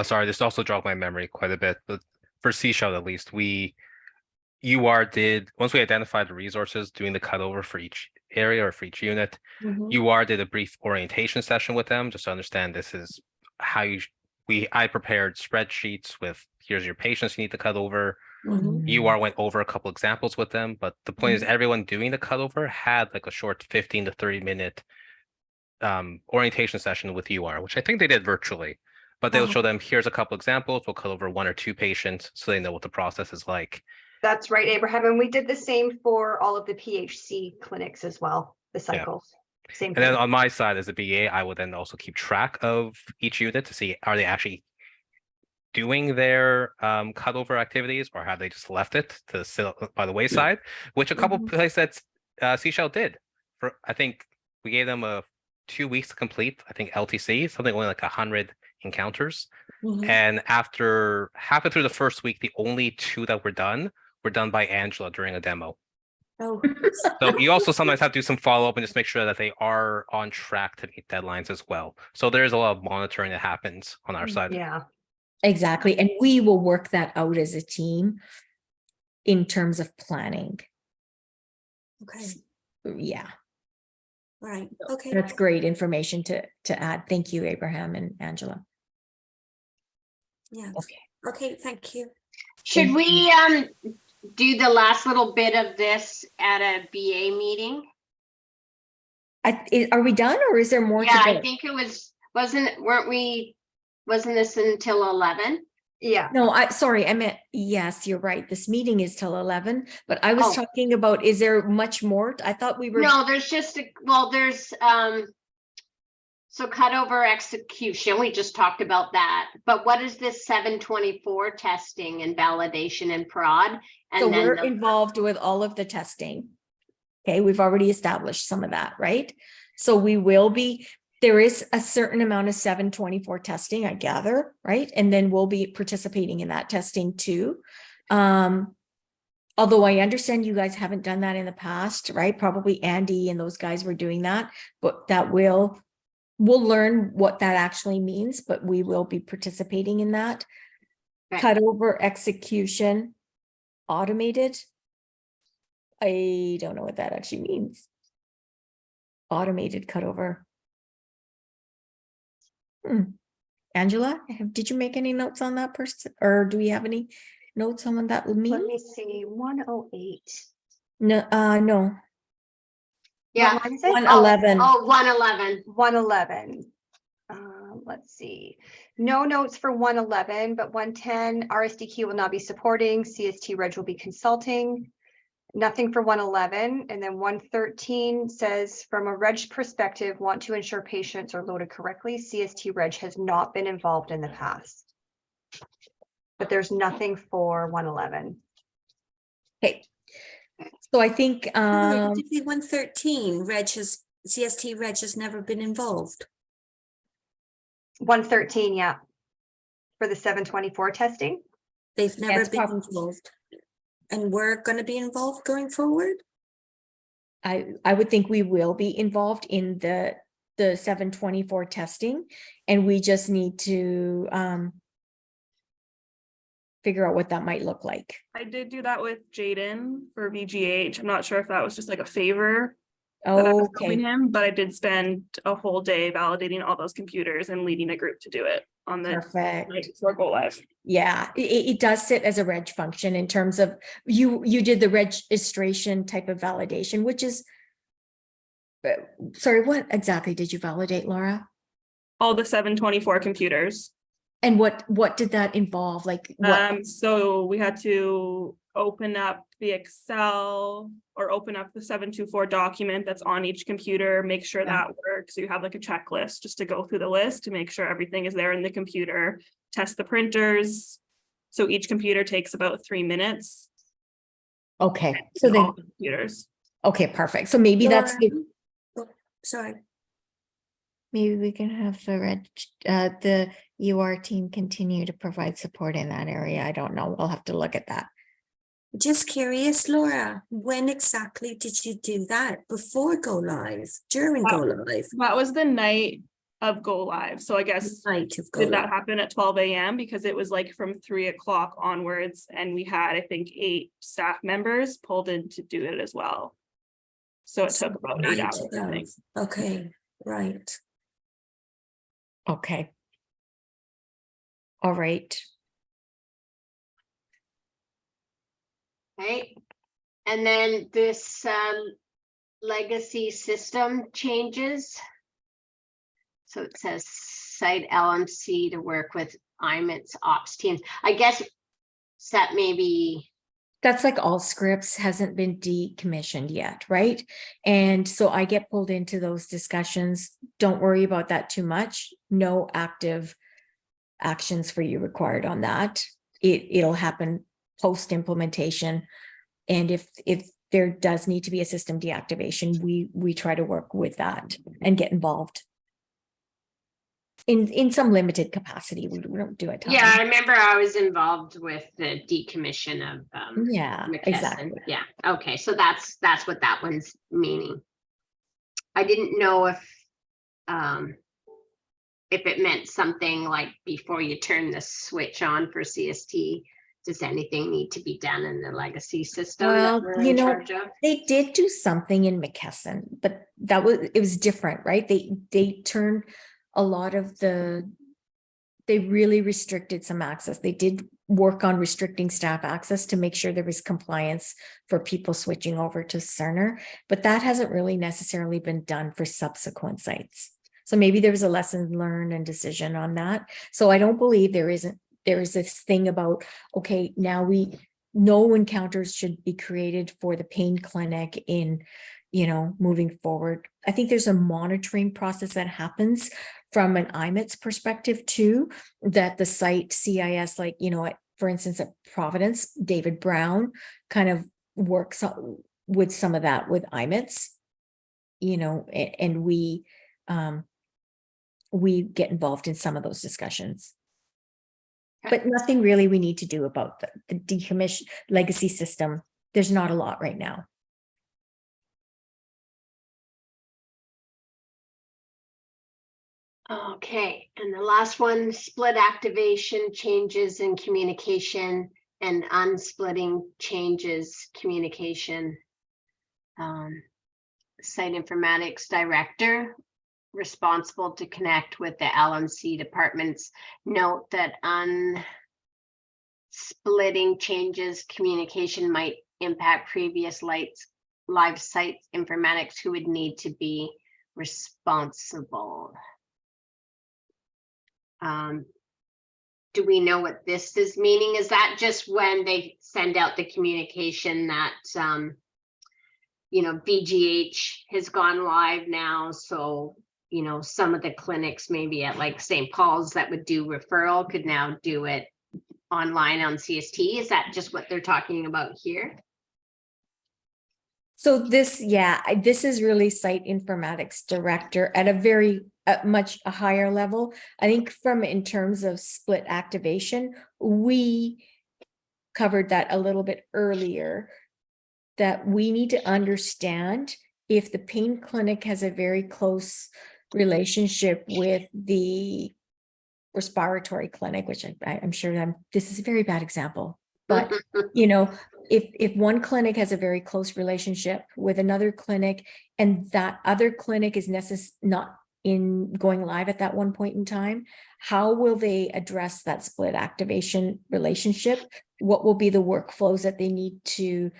Sorry, this also jogged my memory quite a bit, but for Seashell at least, UR did, once we identified the resources, doing the cutover for each area or for each unit, UR did a brief orientation session with them just to understand this is how I prepared spreadsheets with here's your patients you need to cut over. UR went over a couple examples with them, but the point is everyone doing the cutover had like a short 15 to 30 minute orientation session with UR, which I think they did virtually, but they'll show them, here's a couple examples. We'll cut over 1 or 2 patients so they know what the process is like. That's right, Abraham. And we did the same for all of the PHC clinics as well, the cycles. Same And then thing. on my side as a BA, I would then also keep track of each unit to see, are they actually doing their cutover activities, or have they just left it to sit by the wayside, which a couple places Seashell did. I think we gave them 2 weeks to complete, I think LTC, something only like 100 encounters. And after halfway through the first week, the only 2 that were done by Angela during a demo. Oh. So you also sometimes have to do some follow-up and just make sure that they are on track to meet deadlines as well. So there's a lot of monitoring that happens on our side. Yeah. Exactly. And we will work that out as a team in terms of planning. Okay, Yeah, right, okay. that's great information to add. Thank you, Abraham and Angela. Yeah, Okay. okay, thank you. Should Thank we do the last little bit of this at a BA meeting? Are we done or is there more to Yeah, go? I think it wasn't this until 11? Yeah, No, sorry, I meant, yes, you're right. This meeting is till 11, but I was Oh. talking about, is there much more? I thought we were. No, there's just there's so cut over execution, we just talked about that, but what is this 724 testing and validation and prod? And So then we're the- involved with all of the testing. Okay, we've already established some of that, right? So we will be, there is a certain amount of 724 testing, I gather, right? And then we'll be participating in that testing too. Although I understand you guys haven't done that in the past, right? Probably Andy and those guys were doing that, but we'll learn what that actually means, but we will be participating in that. Okay. Cut over execution, automated. I don't know what that actually means. Automated cutover. Angela, did you make any notes on that person, or do we have any notes on what that would let mean? me see, 108. No, no, yeah, What line is it? 111. oh, 111. 111. Let's see. No notes for 111, but 110, RSDQ will not be supporting, CST Reg will be consulting. Nothing for 111. And then 113 says, from a Reg perspective, want to ensure patients are loaded correctly. CST Reg has not been involved in the past. But there's nothing for 111. Okay. So I think, Did 113, CST Reg has never been involved. 113, yeah. For the 724 testing. They've never it's been prob- involved. And we're gonna be involved going forward? I would think we will be involved in the 724 testing, and we just need to figure out what that might look like. I did do that with Jaden for VGH. I'm not sure if that was just like a favor that I was helping Okay, him, but I did spend a whole day validating all those computers and leading a group to do it on the perfect. night before go live. Yeah, it does sit as a reg function in terms of you did the registration type of validation, which is, sorry, what exactly did you validate, Laura? All the 724 computers. And what did that involve? Like what? So we had to open up the Excel or open up the 724 document that's on each computer, make sure Yeah. that works. So you have like a checklist just to go through the list to make sure everything is there in the computer, test the printers. So each computer takes about 3 minutes. Okay, so in then, all the computers. okay, perfect. So maybe that's Laura? Oh, sorry. maybe we can have the UR team continue to provide support in that area. I don't know. We'll have to look at that. Just curious, Laura, when exactly did you do that? Before go live, during go live? That was the night of go live. So I guess Night of go did that live. happen at 12 a.m. because it was like from 3 o'clock onwards, and we had, I think, 8 staff members pulled in to do it as well. So it took about 8 Night hours, I of. think. Okay, right. Okay. All right. Right, and then this legacy system changes. So it says site LMC to work with IMIT's ops teams. I guess that maybe, That's like all scripts hasn't been decommissioned yet, right? And so I get pulled into those discussions. Don't worry about that too much. No active actions for you required on that. It'll happen post implementation. And if there does need to be a system deactivation, we try to work with that and get involved. In some limited capacity, we don't do it. yeah, I remember I was involved with the decommission of Yeah, McKesson. exactly. Yeah, okay, so that's what that one's meaning. I didn't know if it meant something like before you turn the switch on for CST does anything need to be done in the legacy system that Well, we're you in know, charge of? they did do something in McKesson, but it was different, right? They turned a lot of they really restricted some access. They did work on restricting staff access to make sure there was compliance for people switching over to Cerner, but that hasn't really necessarily been done for subsequent sites. So maybe there was a lesson learned and decision on that. So I don't believe there is this thing about, okay, now no encounters should be created for the pain clinic in, moving forward. I think there's a monitoring process that happens from an IMITS perspective too, that the site CIS, like, for instance, at Providence, David Brown kind of works with some of that with IMITS, and we get involved in some of those discussions. But nothing really we need to do about the decommission legacy system. There's not a lot right now. Okay, and the last one, split activation changes in communication and unsplitting changes communication. Site informatics director responsible to connect with the LMC departments. Note that unsplitting changes communication might impact previous live site informatics who would need to be responsible. Do we know what this is meaning? Is that just when they send out the communication that BGH has gone live now, so some of the clinics maybe at like St. Paul's that would do referral could now do it online on CST? Is that just what they're talking about here? So this is really site informatics director at much a higher level. I think in terms of split activation, we covered that a little bit earlier, that we need to understand if the pain clinic has a very close relationship with the respiratory clinic, which I'm sure this is a very bad example, but if one clinic has a very close relationship with another clinic and that other clinic is not in going live at that one point in time, how will they address that split activation relationship? What will be the workflows that they need to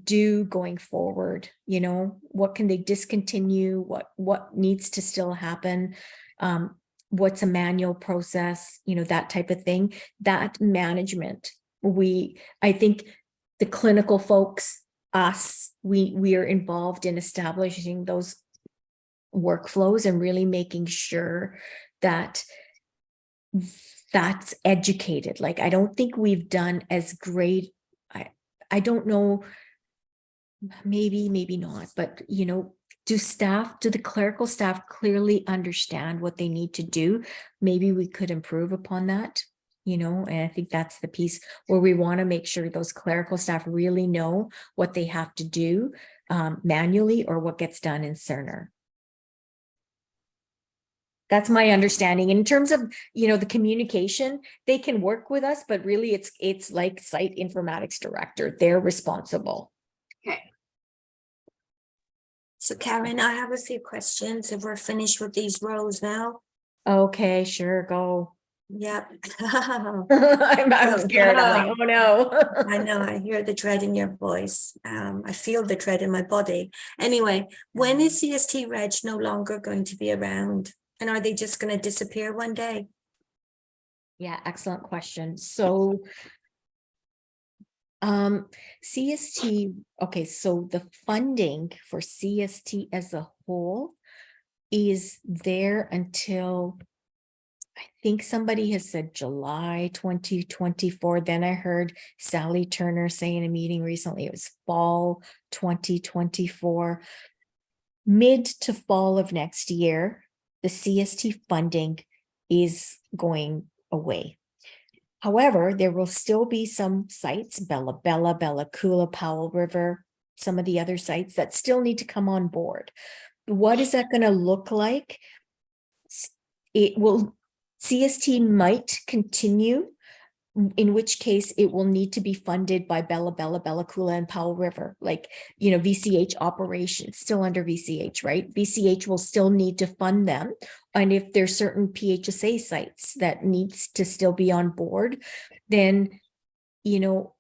do going forward? What can they discontinue? What needs to still happen? What's a manual process? That type of thing. That management, I think the clinical folks, we are involved in establishing those workflows and really making sure that that's educated. Like, I don't think we've done as great. I don't know, maybe not, but do the clerical staff clearly understand what they need to do? Maybe we could improve upon that, and I think that's the piece where we want to make sure those clerical staff really know what they have to do manually or what gets done in Cerner. That's my understanding. In terms of, the communication, they can work with us, but really it's like site informatics director. They're responsible. Okay. So Karen, I have a few questions if we're finished with these rows now. Okay, sure, go. Yep. I'm scared. I'm like, oh no. I know, I hear the dread in your voice. I feel the dread in my body. Anyway, when is CST Reg no longer going to be around? And are they just going to disappear one day? Yeah, excellent question. So CST, okay, so the funding for CST as a whole is there until, I think somebody has said July 2024. Then I heard Sally Turner say in a meeting recently, it was fall 2024. Mid to fall of next year, the CST funding is going away. However, there will still be some sites, Bella Coola, Powell River, some of the other sites that still need to come on board. What is that going to look like? CST might continue in which case it will need to be funded by Bella Coola and Powell River, like, you know, VCH operations, still under VCH, right? VCH will still need to fund them. And if there's certain PHSA sites that needs to still be on board, then, you know,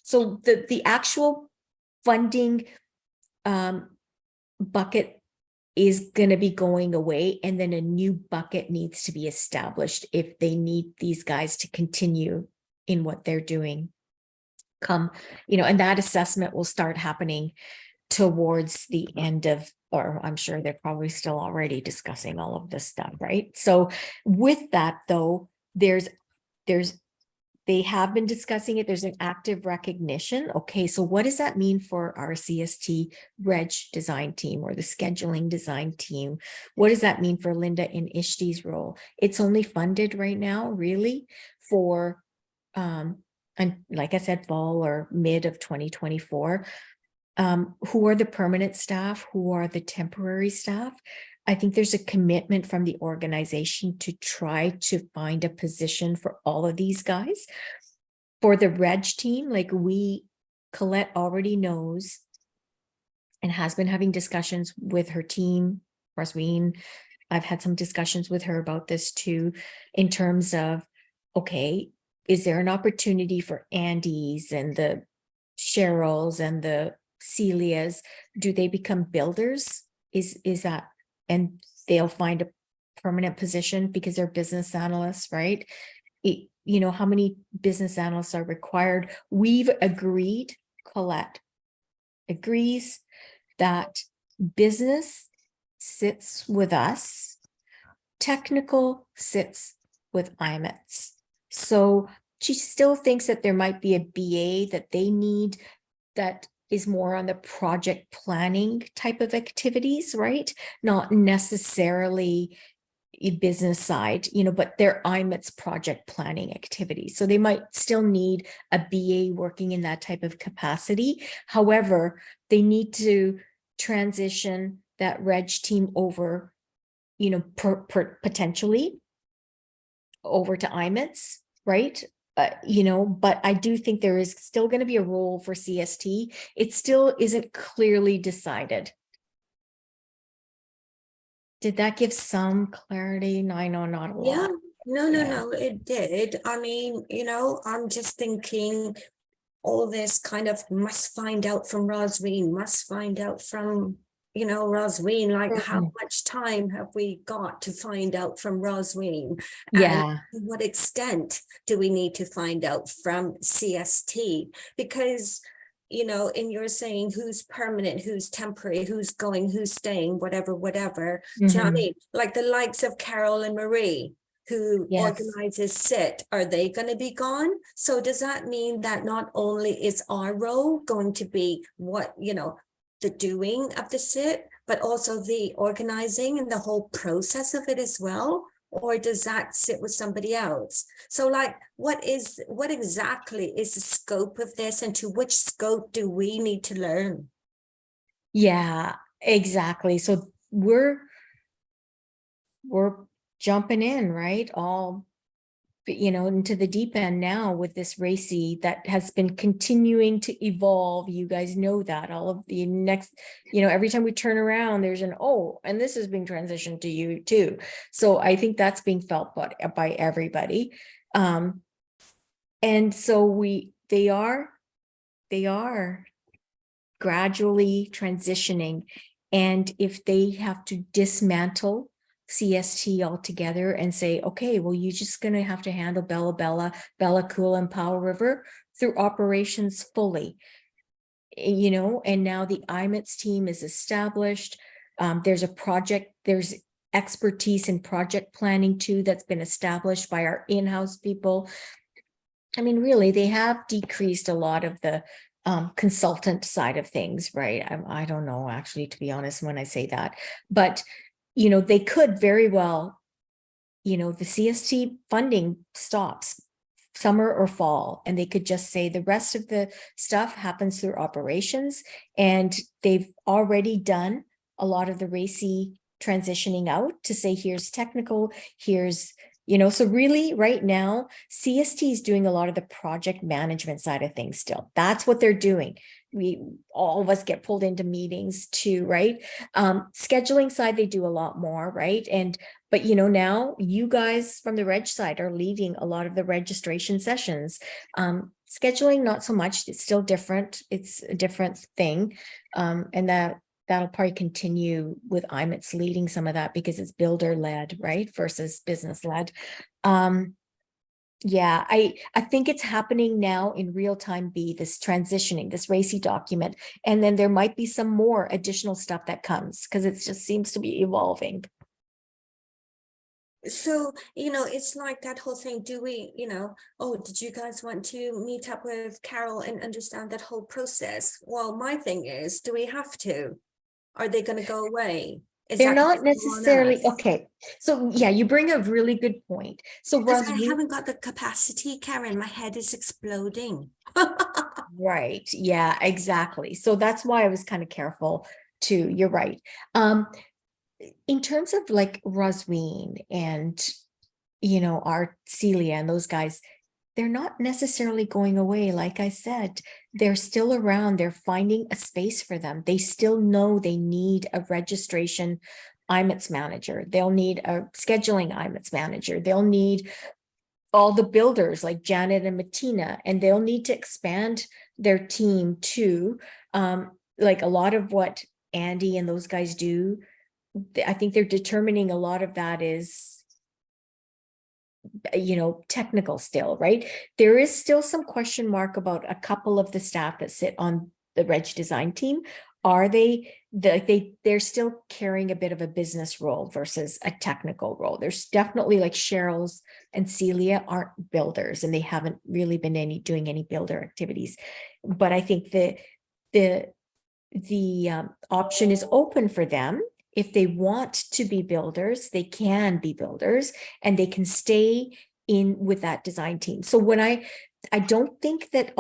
so the actual funding bucket is going to be going away, and then a new bucket needs to be established if they need these guys to continue in what they're doing. And that assessment will start happening towards the end of, or I'm sure they're probably still already discussing all of this stuff, right? So with that though, they have been discussing it. There's an active recognition. Okay, so what does that mean for our CST reg design team or the scheduling design team? What does that mean for Linda and Ishti's role? It's only funded right now, really, for, and like I said, fall or mid of 2024. Who are the permanent staff? Who are the temporary staff? I think there's a commitment from the organization to try to find a position for all of these guys. For the reg team, like Colette already knows and has been having discussions with her team, Rosween. I've had some discussions with her about this too, in terms of, okay, is there an opportunity for Andy's and the Cheryl's and the Celia's? Do they become builders? Is that, and they'll find a permanent position because they're business analysts, right? How many business analysts are required? We've agreed, Colette agrees that business sits with us, technical sits with IMETS. So she still thinks that there might be a BA that they need that is more on the project planning type of activities, right? Not necessarily a business side, but they're IMET's project planning activities. So they might still need a BA working in that type of capacity. However, they need to transition that reg team over, potentially over to IMETS, right? But I do think there is still going to be a role for CST. It still isn't clearly decided. Did that give some clarity? No, I know not a lot. Yeah, no, Yeah. it did. I mean, I'm just thinking all this kind of must find out from Rosween, must find out from, Rosween, like how much time have we got to find out from Rosween? Yeah. And to what extent do we need to find out from CST? Because, and you're saying who's permanent, who's temporary, who's going, who's staying, whatever. Do you know what I mean? Like the likes of Carol and Marie, who Yes. organizes SIT, are they going to be gone? So does that mean that not only is our role going to be what, the doing of the SIT, but also the organizing and the whole process of it as well? Or does that sit with somebody else? So like, what exactly is the scope of this, and to which scope do we need to learn? Yeah, exactly. So we're jumping in, right? All, into the deep end now with this RACI that has been continuing to evolve. You guys know that all of the next, every time we turn around, there's and this is being transitioned to you too. So I think that's being felt by everybody. And so they are gradually transitioning. And if they have to dismantle CST altogether and say, okay, well, you're just going to have to handle Bella Coola and Powell River through operations fully, and now the IMETS team is established. There's expertise in project planning too that's been established by our in-house people. I mean, really, they have decreased a lot of the consultant side of things, right? I don't know, actually, to be honest, when I say that, but they could very well, the CST funding stops summer or fall, and they could just say the rest of the stuff happens through operations, and they've already done a lot of the RACI transitioning out to say, here's technical, here's You know, so really right now, CST is doing a lot of the project management side of things still. That's what they're doing. All of us get pulled into meetings too, right? Scheduling side, they do a lot more, right? But you know, now you guys from the reg side are leading a lot of the registration sessions. Scheduling, not so much, it's still different. It's a different thing. And that'll probably continue with IMETS leading some of that because it's builder led, right? Versus business led. Yeah, I think it's happening now in real time, this transitioning, this RACI document. And then there might be some more additional stuff that comes because it just seems to be evolving. So, you know, it's like that whole thing. Do we, you know, oh, did you guys want to meet up with Carol and understand that whole process? Well, my thing is, do we have to? Are they going to go away? They're not necessarily, okay. So yeah, you bring a really good point. So Because I haven't got the capacity, Karen. My head is exploding. right. Yeah, exactly. So that's why I was kind of careful too. You're right. In terms of like Rosween and, you know, our Celia and those guys, they're not necessarily going away. Like I said, they're still around. They're finding a space for them. They still know they need a registration IMETS manager. They'll need a scheduling IMETS manager. They'll need all the builders like Janet and Martina, and they'll need to expand their team too. Like a lot of what Andy and those guys do, I think they're determining a lot of that is, you know, technical still, right? There is still some question mark about a couple of the staff that sit on the reg design team. Are they're still carrying a bit of a business role versus a technical role. There's definitely like Cheryl's and Celia aren't builders and they haven't really been doing any builder activities. But I think the option is open for them. If they want to be builders, they can be builders and they can stay in with that design team. So when I don't think that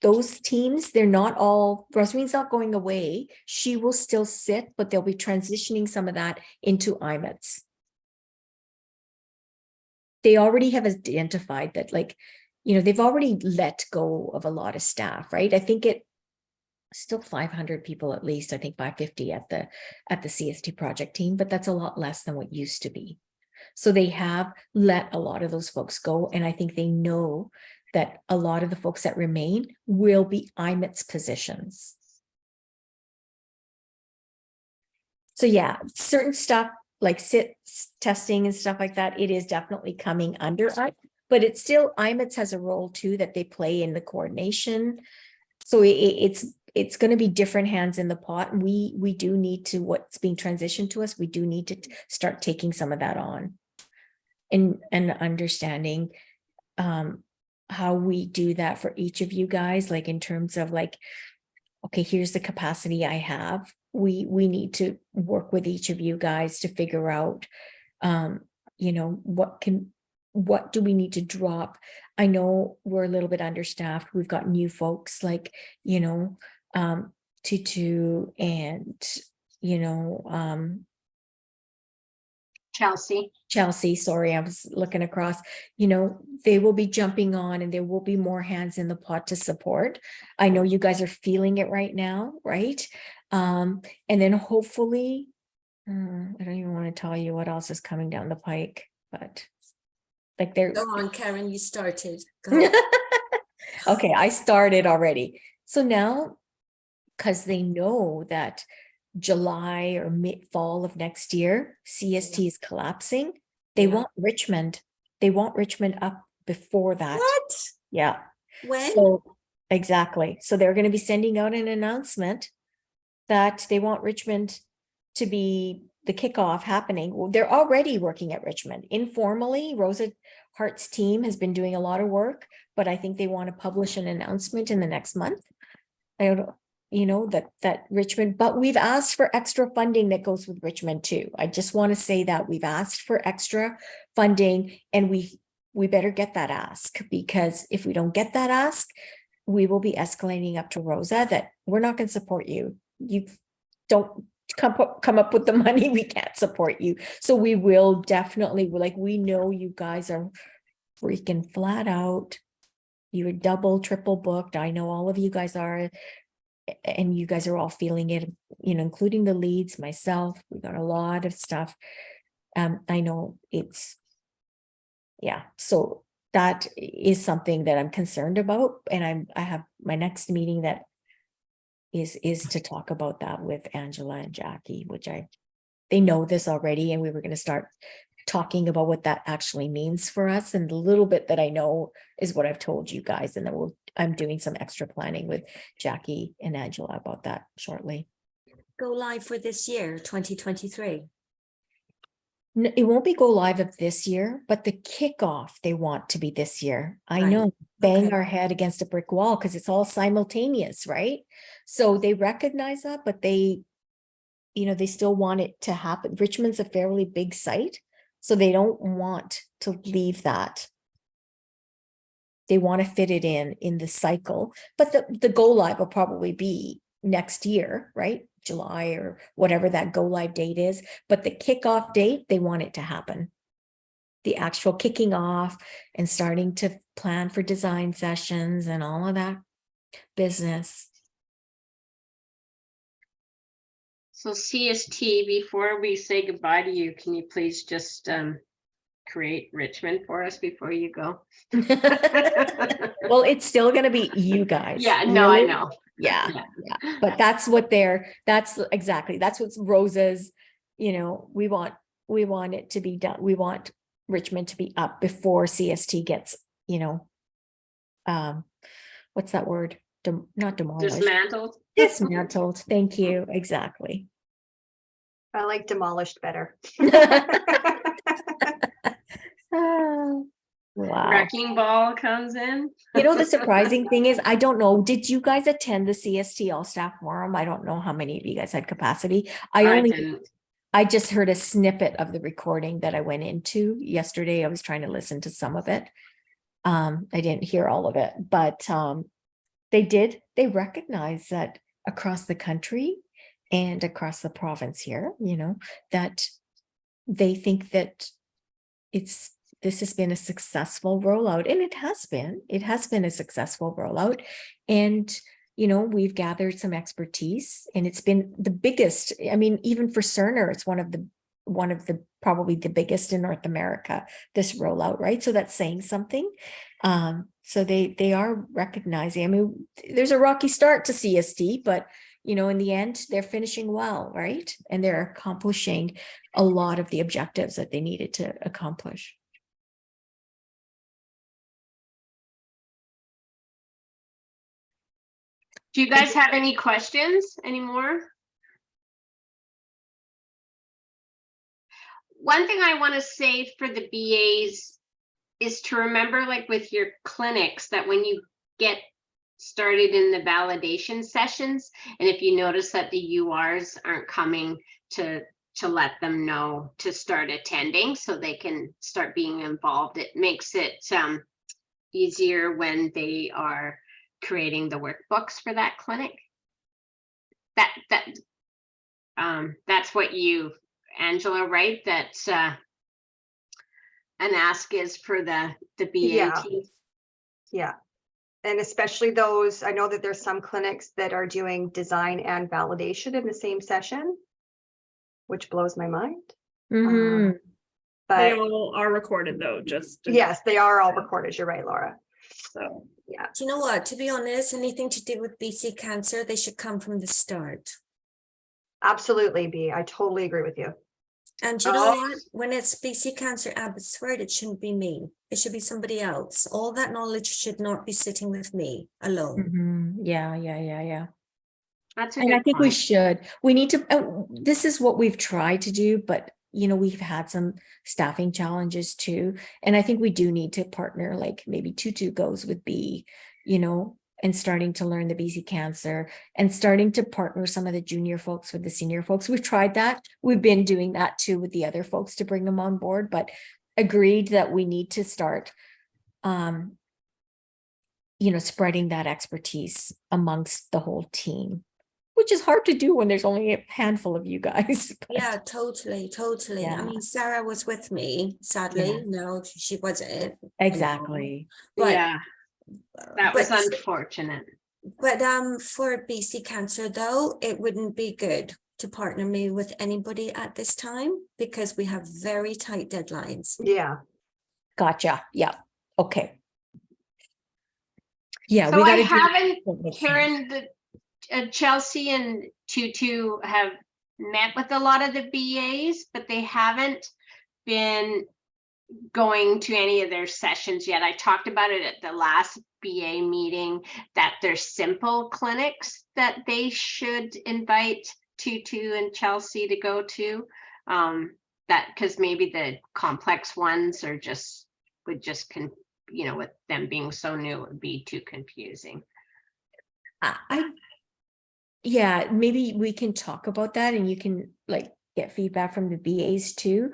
those teams, they're not all, Rosween's not going away. She will still sit, but they'll be transitioning some of that into IMETS. They already have identified that, like, you know, they've already let go of a lot of staff, right? I think still 500 people at least, I think 550 at the CST project team, but that's a lot less than what used to be. So they have let a lot of those folks go. And I think they know that a lot of the folks that remain will be IMETS positions. So yeah, certain stuff like testing and stuff like that, it is definitely coming under us, but it's still, IMETS has a role too that they play in the coordination. So it's going to be different hands in the pot. We do need to, what's being transitioned to us, we do need to start taking some of that on and understanding how we do that for each of you guys, like in terms of like, okay, here's the capacity I have. We need to work with each of you guys to figure out, you know, what do we need to drop? I know we're a little bit understaffed. We've got new folks like, you know, Tutu and, you know, Chelsea, sorry, I was looking across, you know, they will be jumping on and there will be more hands in the pot to support. I know you guys are feeling it right now, right? And then hopefully, I don't even want to tell you what else is coming down the pike, but like they're— Go on, Karen, you started. Go. Okay, I started already. So now, because they know that July or mid-fall of next year, CST is collapsing, they want Richmond. They want Richmond up before that. What? Yeah. When? So, exactly. So they're going to be sending out an announcement that they want Richmond to be the kickoff happening. Well, they're already working at Richmond. Informally, Rosa Hart's team has been doing a lot of work, but I think they want to publish an announcement in the next month. I don't know, you know, that Richmond, but we've asked for extra funding that goes with Richmond too. I just want to say that we've asked for extra funding and we better get that ask, because if we don't get that ask, we will be escalating up to Rosa that we're not going to support you. You don't come up with the money, we can't support you. So we will definitely, like, we know you guys are freaking flat out. You're double, triple booked. I know all of you guys are, and you guys are all feeling it, including the leads, myself. We got a lot of stuff. I know it's, yeah. So that is something that I'm concerned about. And I have my next meeting that is to talk about that with Angela and Jackie, which they know this already, and we were going to start talking about what that actually means for us. And the little bit that I know is what I've told you guys. And then I'm doing some extra planning with Jackie and Angela about that shortly. Go live for this year, 2023. It won't be go live of this year, but the kickoff they want to be this year. I Right. know, bang Okay. our head against a brick wall because it's all simultaneous, right? So they recognize that, but they still want it to happen. Richmond's a fairly big site, so they don't want to leave that. They want to fit it in the cycle, but the go live will probably be next year, right? July or whatever that go live date is, but the kickoff date, they want it to happen. The actual kicking off and starting to plan for design sessions and all of that business. So CST, before we say goodbye to you, can you please just create Richmond for us before you go? Well, it's still going to be you guys. Yeah, no, I really. know. Yeah, Yeah. yeah. But that's what that's what's Rosa's, we want it to be done. We want Richmond to be up before CST gets, what's that word? Not demolished. Dismantled. Dismantled. Thank you. Exactly. I like demolished better. Wow. Wrecking ball comes in. The surprising thing is, I don't know, did you guys attend the CST All Staff Forum? I don't know how many of you guys had capacity. I just heard a snippet of the recording that I went into yesterday. I was trying to listen to some of it. I didn't hear all of it, but they recognize that across the country and across the province here, that they think that this has been a successful rollout, and it has been a successful rollout. And, we've gathered some expertise, and it's been the biggest. I mean, even for Cerner, it's one of the probably the biggest in North America, this rollout, right? So that's saying something. So they are recognizing, I mean, there's a rocky start to CST, but in the end, they're finishing well, right? And they're accomplishing a lot of the objectives that they needed to accomplish. Do you guys have any questions anymore? One thing I want to say for the BAs is to remember, like with your clinics, that when you get started in the validation sessions, and if you notice that the URs aren't coming, to let them know to start attending so they can start being involved. It makes it easier when they are creating the workbooks for that clinic. That's what you, Angela, right? That's an ask is for the BA Yeah. team. Yeah. And especially those, I know that there's some clinics that are doing design and validation in the same session, which blows my mind. Mhm. They But all are recorded though, yes, they are all recorded. You're right, Laura. So Yeah. Do you know what? To be honest, anything to do with BC Cancer, they should come from the start. Absolutely, B. I totally agree with you. And you know what? When it's BC Cancer Abbotsford, it shouldn't be me. It should be somebody else. All that knowledge should not be sitting with me alone. Mhm. Yeah. That's a And good I think we point. need to, this is what we've tried to do, but we've had some staffing challenges too. And I think we do need to partner, like maybe Tutu goes with B, and starting to learn the BC Cancer and starting to partner some of the junior folks with the senior folks. We've tried that. We've been doing that too with the other folks to bring them on board, but agreed that we need to start, spreading that expertise amongst the whole team. which is hard to do when there's only a handful of you guys. but- Yeah, totally. I Yeah. mean, Sarah was with me, sadly. No, she wasn't. Exactly. But, Yeah, that was but, unfortunate. but for BC Cancer though, it wouldn't be good to partner me with anybody at this time because we have very tight deadlines. Yeah. Gotcha. Yeah. Okay. Yeah, So we I gotta haven't, what makes sense. Karen, Chelsea and Tutu have met with a lot of the BAs, but they haven't been going to any of their sessions yet. I talked about it at the last BA meeting, that there's simple clinics that they should invite Tutu and Chelsea to go to. That because maybe the complex ones are just with them being so new, it would be too confusing. Yeah, maybe we can talk about that and you can like get feedback from the BAs too.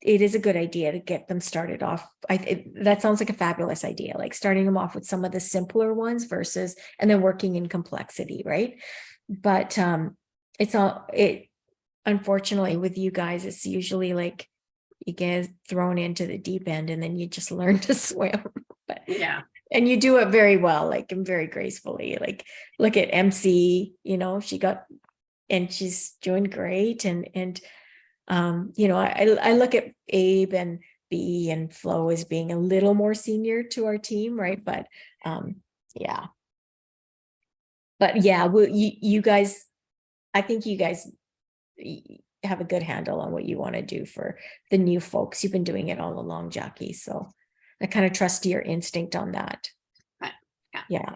It is a good idea to get them started off. That sounds like a fabulous idea, like starting them off with some of the simpler ones versus, and then working in complexity, right? But unfortunately with you guys, it's usually like you get thrown into the deep end and then you just learn to swim. But Yeah. and you do it very well, like, and very gracefully. Like, look at MC, and she's doing great. And I look at Abe and B and Flo as being a little more senior to our team, right? But yeah. But yeah, you guys, I think you guys have a good handle on what you want to do for the new folks. You've been doing it all along, Jackie. So I kind of trust your instinct on that. Yeah.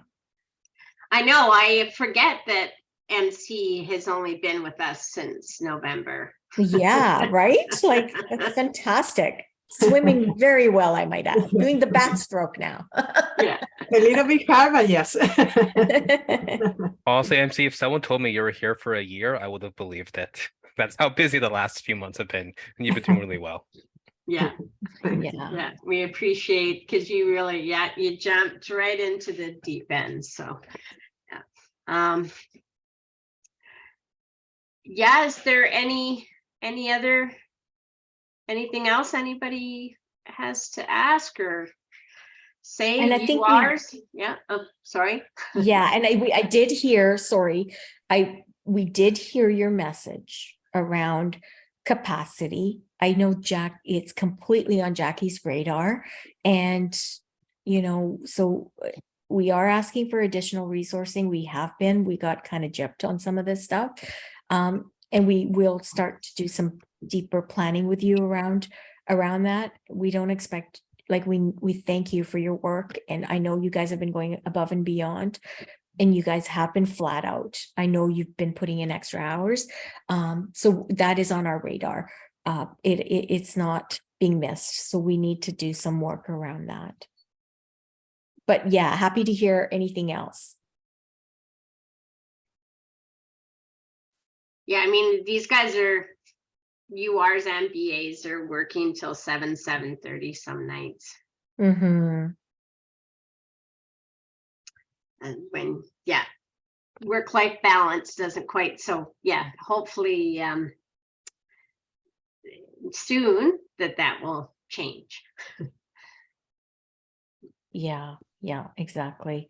I know, I forget that MC has only been with us since November. Yeah, right? Like, that's fantastic. Swimming very well, I might add. Doing the backstroke now. Yeah. A little bit hard, but yes. Honestly, MC, if someone told me you were here for a year, I would have believed it. That's how busy the last few months have been, and you've been doing really well. Yeah, Yeah. we appreciate, because you really, you jumped right into the deep end, so. Is there anything else anybody has to ask or say? And I think Sorry. Yeah, and I did hear, sorry, we did hear your message around capacity. I know it's completely on Jackie's radar, and so we are asking for additional resourcing. We got kind of gypped on some of this stuff, and we will start to do some deeper planning with you around that. We don't expect. Like we thank you for your work, and I know you guys have been going above and beyond, and you guys have been flat out. I know you've been putting in extra hours, so that is on our radar. It's not being missed, so we need to do some work around that. But yeah, happy to hear anything else. Yeah, I mean, these guys are URs and BAs are working till 7:30 some nights. Mm-hmm. And when, work-life balance doesn't quite, so hopefully soon that will change. Yeah, exactly.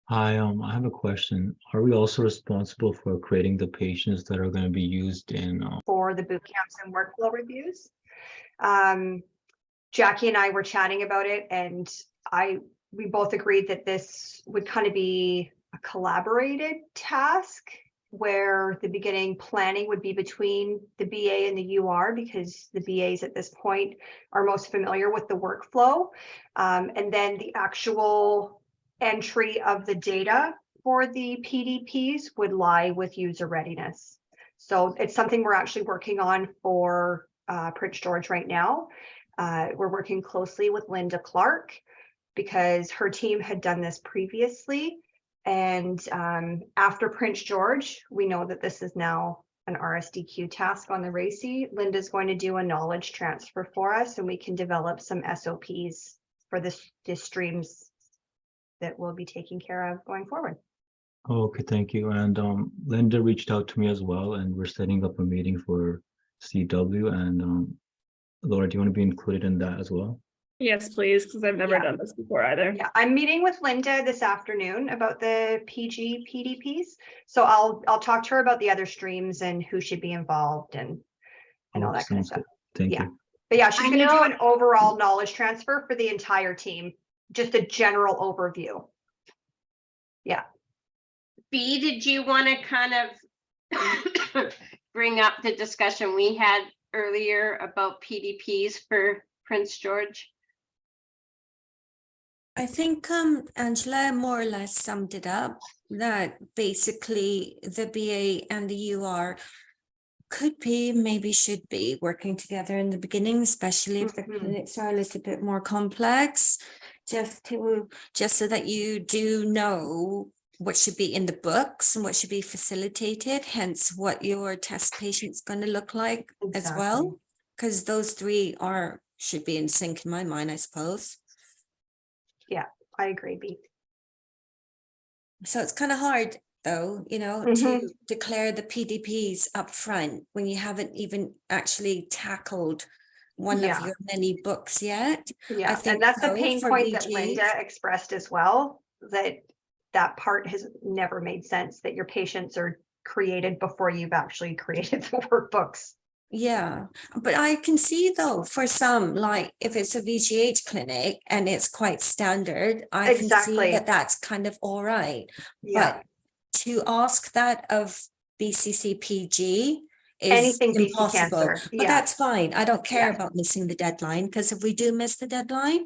Hi, I have a question. Are we also responsible for creating the patients that are going to be used in For the boot camps and workflow reviews? Jackie and I were chatting about it, and we both agreed that this would kind of be a collaborated task where the beginning planning would be between the BA and the UR, because the BAs at this point are most familiar with the workflow. And then the actual entry of the data for the PDPs would lie with user readiness. So it's something we're actually working on for Prince George right now. We're working closely with Linda Clark because her team had done this previously. And after Prince George, we know that this is now an RSDQ task on the RACI. Linda's going to do a knowledge transfer for us, and we can develop some SOPs for the streams that we'll be taking care of going forward. Oh, okay, thank you. And Linda reached out to me as well, and we're setting up a meeting for CW. And Laura, do you want to be included in that as well? Yes, please, because I've never Yeah. done this before either. Yeah, I'm meeting with Linda this afternoon about the PG PDPs. So I'll talk to her about the other streams and who should be involved and all Oh, that kind of sounds stuff. good. Thank Yeah. you. But yeah, she's I gonna do know- an overall knowledge transfer for the entire team, just a general overview. Yeah. B, did you want to kind of bring up the discussion we had earlier about PDPs for Prince George? I think Angela more or less summed it up, that basically the BA and the UR could be, maybe should be working together in the beginning, especially if the Mhm. clinics are a little bit more complex, just so that you do know what should be in the books and what should be facilitated, hence what your test patient's going to look like as well. Exactly. Because those three should be in sync in my mind, I suppose. Yeah, I agree, B. So it's kind of hard, though, you know, Mhm. to declare the PDPs up front when you haven't even actually tackled one Yeah. of your many books yet. Yeah, think and that's the so pain for point that VGs. Linda expressed as well, that part has never made sense, that your patients are created before you've actually created the workbooks. Yeah, but I can see though, for some, like if it's a VGH clinic and it's quite standard, I can see Exactly. that that's kind of all right. Yeah, But to ask that of BCCPG is anything BC impossible. cancer. But Yeah, that's fine. I don't care Yeah. about missing the deadline, because if we do miss the deadline,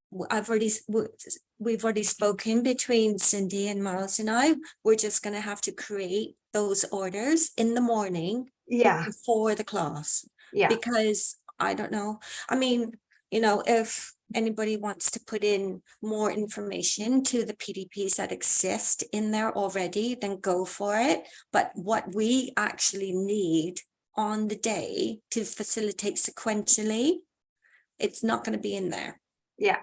we've already spoken between Cindy and Miles and I. We're just going to have to create those orders in the morning yeah, before the class. yeah, Because I don't know, I mean, you know, if anybody wants to put in more information to the PDPs that exist in there already, then go for it. But what we actually need on the day to facilitate sequentially, it's not going to be in there. yeah.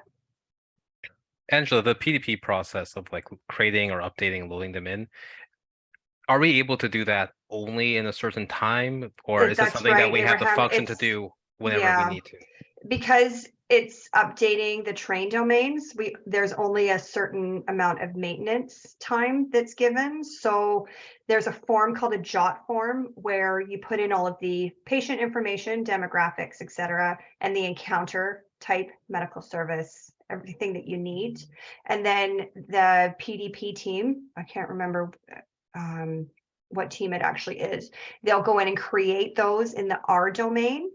Angela, the PDP process of like creating or updating, loading them in, are we able to do that only in a certain time, or is it That's something that right, we have the Abraham. function to It's- do whenever yeah. we need to? Because it's updating the train domains, there's only a certain amount of maintenance time that's given. So there's a form called a JOT form where you put in all of the patient information, demographics, et cetera, and the encounter type, medical service, everything that you need. And then the PDP team, I can't remember what team it actually is, they'll go in and create those in the R domain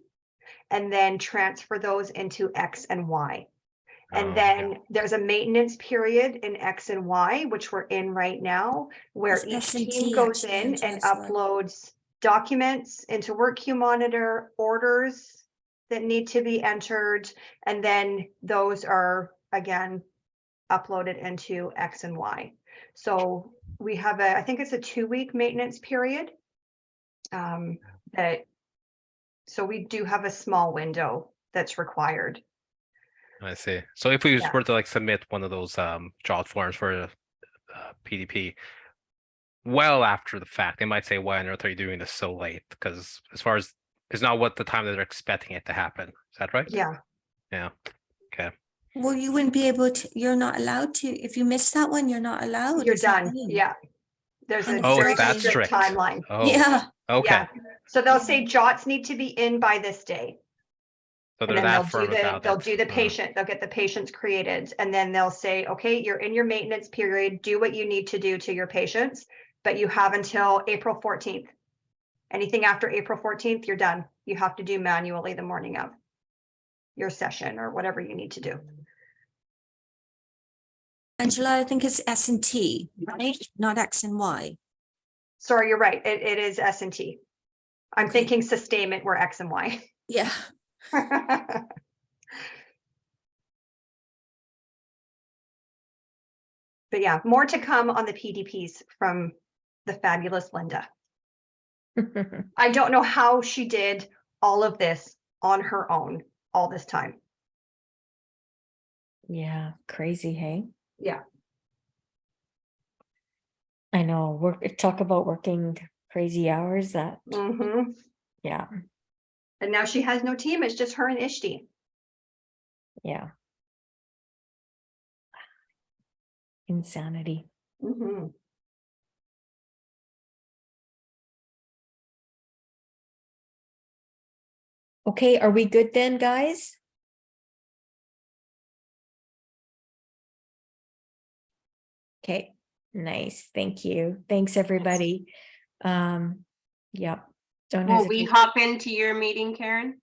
and then transfer those into X and Y. And Oh, then yeah. there's a maintenance period in X and Y, which we're in right now, where It's each team S&T goes actually, in Angela, and sorry. uploads documents into Work Queue Monitor, orders that need to be entered, and then those are again uploaded into X and Y. So we have I think it's a 2-week maintenance period. So we do have a small window that's required. I see. So if we Yeah. were to like submit one of those JOT forms for PDP, well after the fact, they might say, "Why on earth are you doing this so late?" Because as far as it's not what the time that they're expecting it to happen. Is that right? Yeah, Yeah. Okay. Well, you wouldn't be able to, you're not allowed to, if you miss that one, you're not allowed. you're is that done. right? Yeah. There's a And Oh, very it's that strict strict. timeline. Oh, Yeah, okay. Yeah. So they'll say JOTs need to be in by this day. So And they're then that firm about they'll it. do the patient, they'll get the patients created, and then they'll say, okay, you're in your maintenance period, do what you need to do to your patients, but you have until April 14th. Anything after April 14th, you're done. You have to do manually the morning of your session or whatever you need to do. Angela, I think it's S&T, right? Not X and Y. Sorry, you're right. It is S&T. I'm Okay. thinking sustainment were X and Y. Yeah. But yeah, more to come on the PDPs from the fabulous Linda. I don't know how she did all of this on her own all this time. Yeah, crazy, hey? Yeah. I know, talk about working crazy hours that, Mhm. yeah, And now she has no team. It's just her and Ishti. yeah. Insanity. Mhm. Okay, are we good then, guys? Okay, nice. Thank you. Thanks, everybody. Yeah. Don't Will we hesitate. hop into your meeting, Karen?